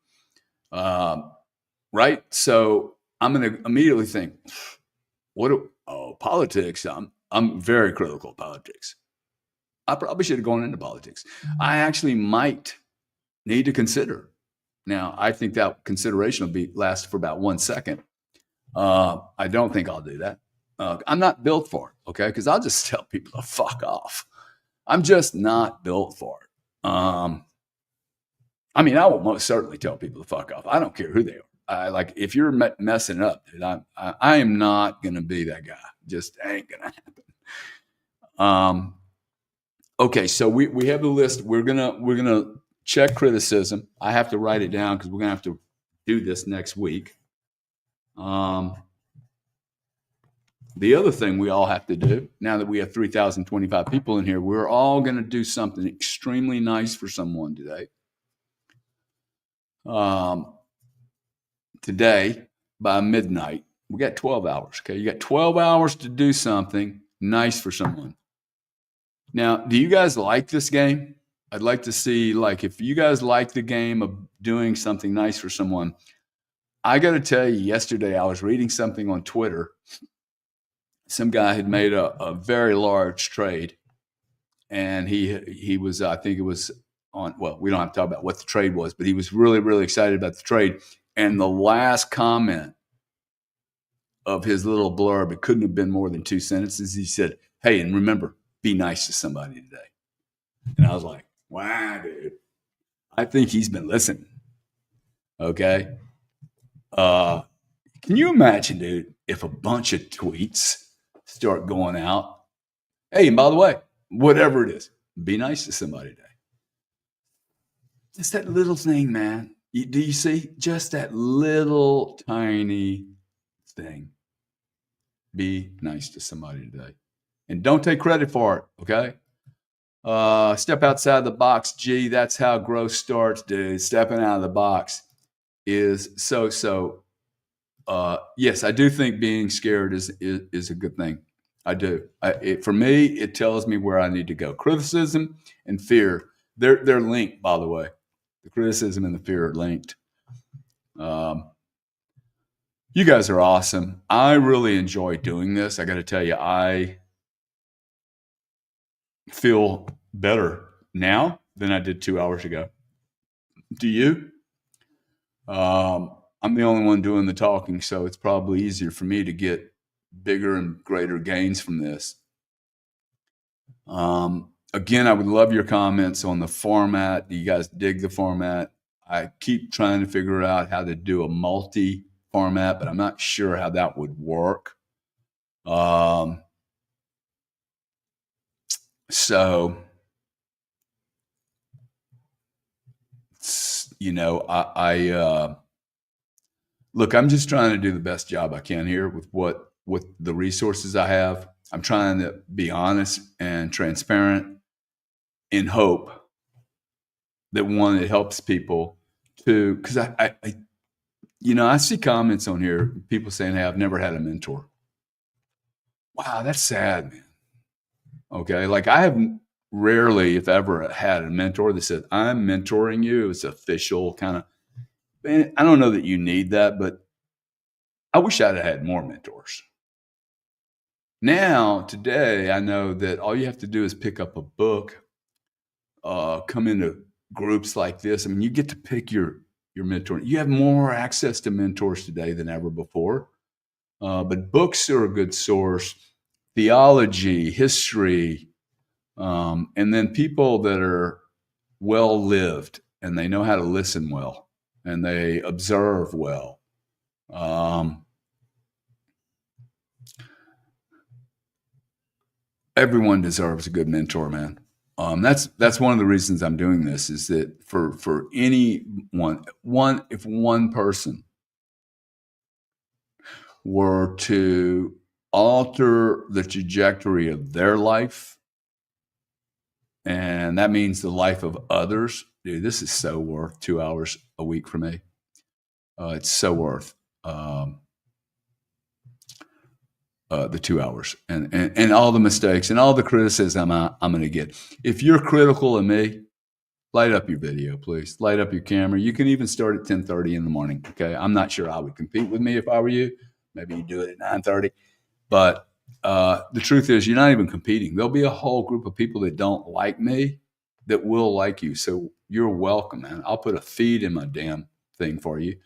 Right? So I'm going to immediately think, politics. I'm very critical of politics. I probably should have gone into politics. I actually might need to consider. Now, I think that consideration will last for about 1 second. I don't think I'll do that. I'm not built for it, okay? Because I'll just tell people to fuck off. I'm just not built for it. I mean, I will most certainly tell people to fuck off. I don't care who they are. Like, if you're messing up, dude, I am not going to be that guy. Just ain't going to happen. Okay, so we have the list. We're gonna check criticism. I have to write it down because we're gonna have to do this next week. The other thing we all have to do, now that we have 3,025 people in here, we're all going to do something extremely nice for someone today. Today, by midnight, we got 12 hours. Okay, you got 12 hours to do something nice for someone. Now, do you guys like this game? I'd like to see, like, if you guys like the game of doing something nice for someone. I got to tell you, yesterday I was reading something on Twitter. Some guy had made a very large trade, and he was, I think it was on, well, we don't have to talk about what the trade was, but he was really, really excited about the trade. And the last comment of his little blurb, it couldn't have been more than 2 sentences. He said, "Hey, and remember, be nice to somebody today." And I was like, wow, dude, I think he's been listening. Okay. Can you imagine, dude, if a bunch of tweets start going out? Hey, and by the way, whatever it is, be nice to somebody today. Just that little thing, man. Do you see? Just that little tiny thing. Be nice to somebody today. And don't take credit for it, okay? Step outside the box. Gee, that's how growth starts, dude. Stepping out of the box is so. Yes, I do think being scared is a good thing. I do. For me, it tells me where I need to go. Criticism and fear, they're linked, by the way. The criticism and the fear are linked. You guys are awesome. I really enjoy doing this. I got to tell you, I feel better now than I did 2 hours ago. Do you? I'm the only one doing the talking, so it's probably easier for me to get bigger and greater gains from this. Again, I would love your comments on the format. Do you guys dig the format? I keep trying to figure out how to do a multi-format, but I'm not sure how that would work. So, you know, look, I'm just trying to do the best job I can here with the resources I have. I'm trying to be honest and transparent in hope that, one, it helps people to, because I see comments on here, people saying, "Hey, I've never had a mentor." Wow, that's sad, man. Okay, like I have rarely, if ever, had a mentor that said, "I'm mentoring you." It's official kind of. And I don't know that you need that, but I wish I'd have had more mentors. Now, today, I know that all you have to do is pick up a book, come into groups like this. I mean, you get to pick your mentor. You have more access to mentors today than ever before. But books are a good source. Theology, history, and then people that are well lived and they know how to listen well and they observe well. Everyone deserves a good mentor, man. That's one of the reasons I'm doing this, is that for anyone, if one person were to alter the trajectory of their life, and that means the life of others, dude, this is so worth 2 hours a week for me. It's so worth the 2 hours and all the mistakes and all the criticism I'm going to get. If you're critical of me, light up your video, please. Light up your camera. You can even start at 10:30 in the morning. Okay, I'm not sure I would compete with me if I were you. Maybe you do it at 9:30. But the truth is, you're not even competing. There'll be a whole group of people that don't like me that will like you. So you're welcome, man. I'll put a feed in my damn thing for you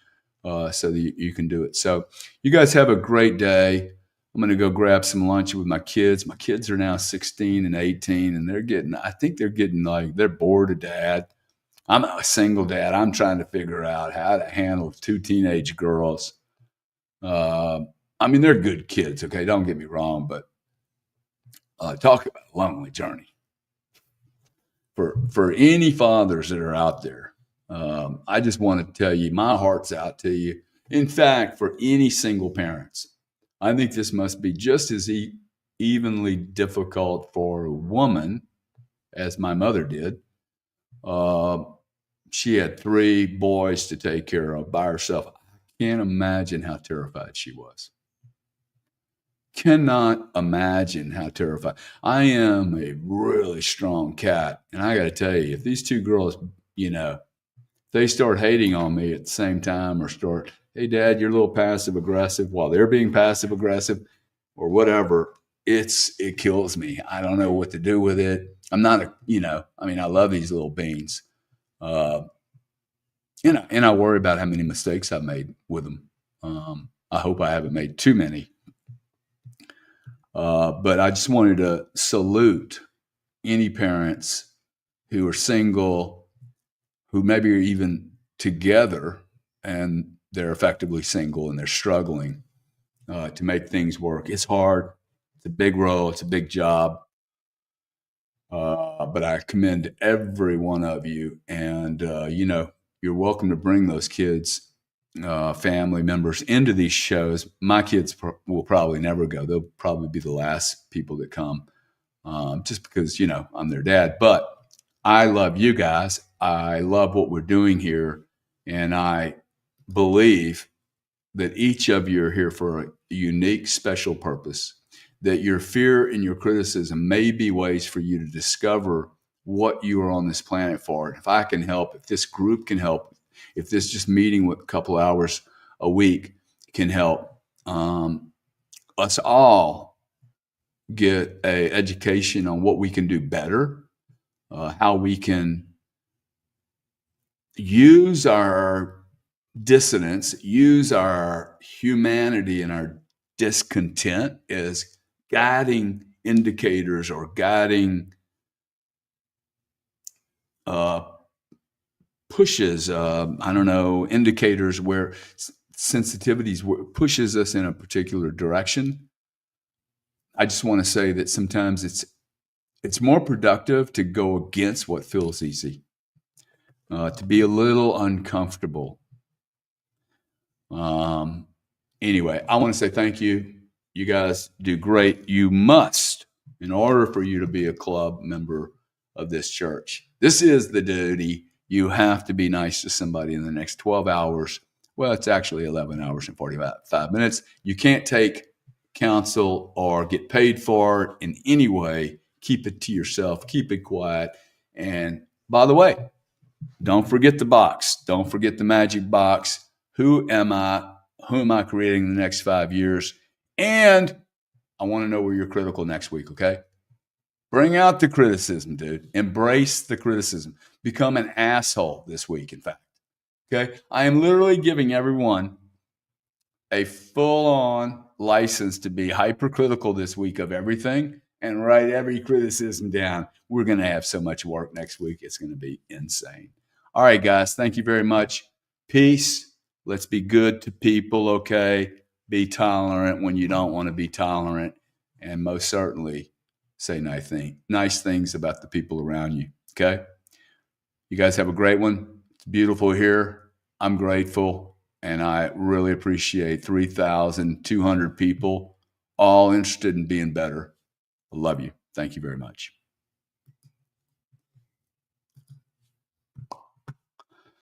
so that you can do it. So you guys have a great day. I'm going to go grab some lunch with my kids. My kids are now 16 and 18, and I think they're getting like, they're bored of dad. I'm a single dad. I'm trying to figure out how to handle 2 teenage girls. I mean, they're good kids, okay? Don't get me wrong, but talk about a lonely journey. for any fathers that are out there, I just want to tell you, my heart's out to you. In fact, for any single parents, I think this must be just as evenly difficult for a woman as my mother did. She had 3 boys to take care of by herself. I can't imagine how terrified she was. Cannot imagine how terrified. I am a really strong cat. And I got to tell you, if these 2 girls, they start hating on me at the same time, or start, hey, Dad, you're a little passive aggressive, while they're being passive aggressive or whatever, it kills me. I don't know what to do with it. I'm not I love these little beans. And I worry about how many mistakes I've made with them. I hope I haven't made too many. But I just wanted to salute any parents who are single, who maybe are even together and they're effectively single and they're struggling to make things work. It's hard. It's a big role. It's a big job. But I commend every one of you. And, you're welcome to bring those kids, family members into these shows. My kids will probably never go. They'll probably be the last people that come, just because, I'm their dad. But I love you guys. I love what we're doing here. And I believe that each of you are here for a unique, special purpose, that your fear and your criticism may be ways for you to discover what you are on this planet for. If I can help, if this group can help, if this just meeting with a couple hours a week can help us all get an education on what we can do better, how we can use our dissonance, use our humanity and our discontent as guiding indicators or guiding pushes, indicators where sensitivities pushes us in a particular direction. I just want to say that sometimes it's more productive to go against what feels easy, to be a little uncomfortable. Anyway, I want to say thank you. You guys do great. You must, in order for you to be a club member of this church, this is the duty. You have to be nice to somebody in the next 12 hours. Well, it's actually 11 hours and 45 minutes. You can't take counsel or get paid for it in any way. Keep it to yourself. Keep it quiet. And by the way, don't forget the box. Don't forget the magic box. Who am I? Who am I creating in the next 5 years? And I want to know where you're critical next week, okay? Bring out the criticism, dude. Embrace the criticism. Become an asshole this week, in fact. Okay? I am literally giving everyone a full-on license to be hypercritical this week of everything and write every criticism down. We're going to have so much work next week. It's going to be insane. All right, guys. Thank you very much. Peace. Let's be good to people, okay? Be tolerant when you don't want to be tolerant. And most certainly, say nice things about the people around you, okay? You guys have a great one. It's beautiful here. I'm grateful, and I really appreciate 3,200 people all interested in being better. I love you. Thank you very much.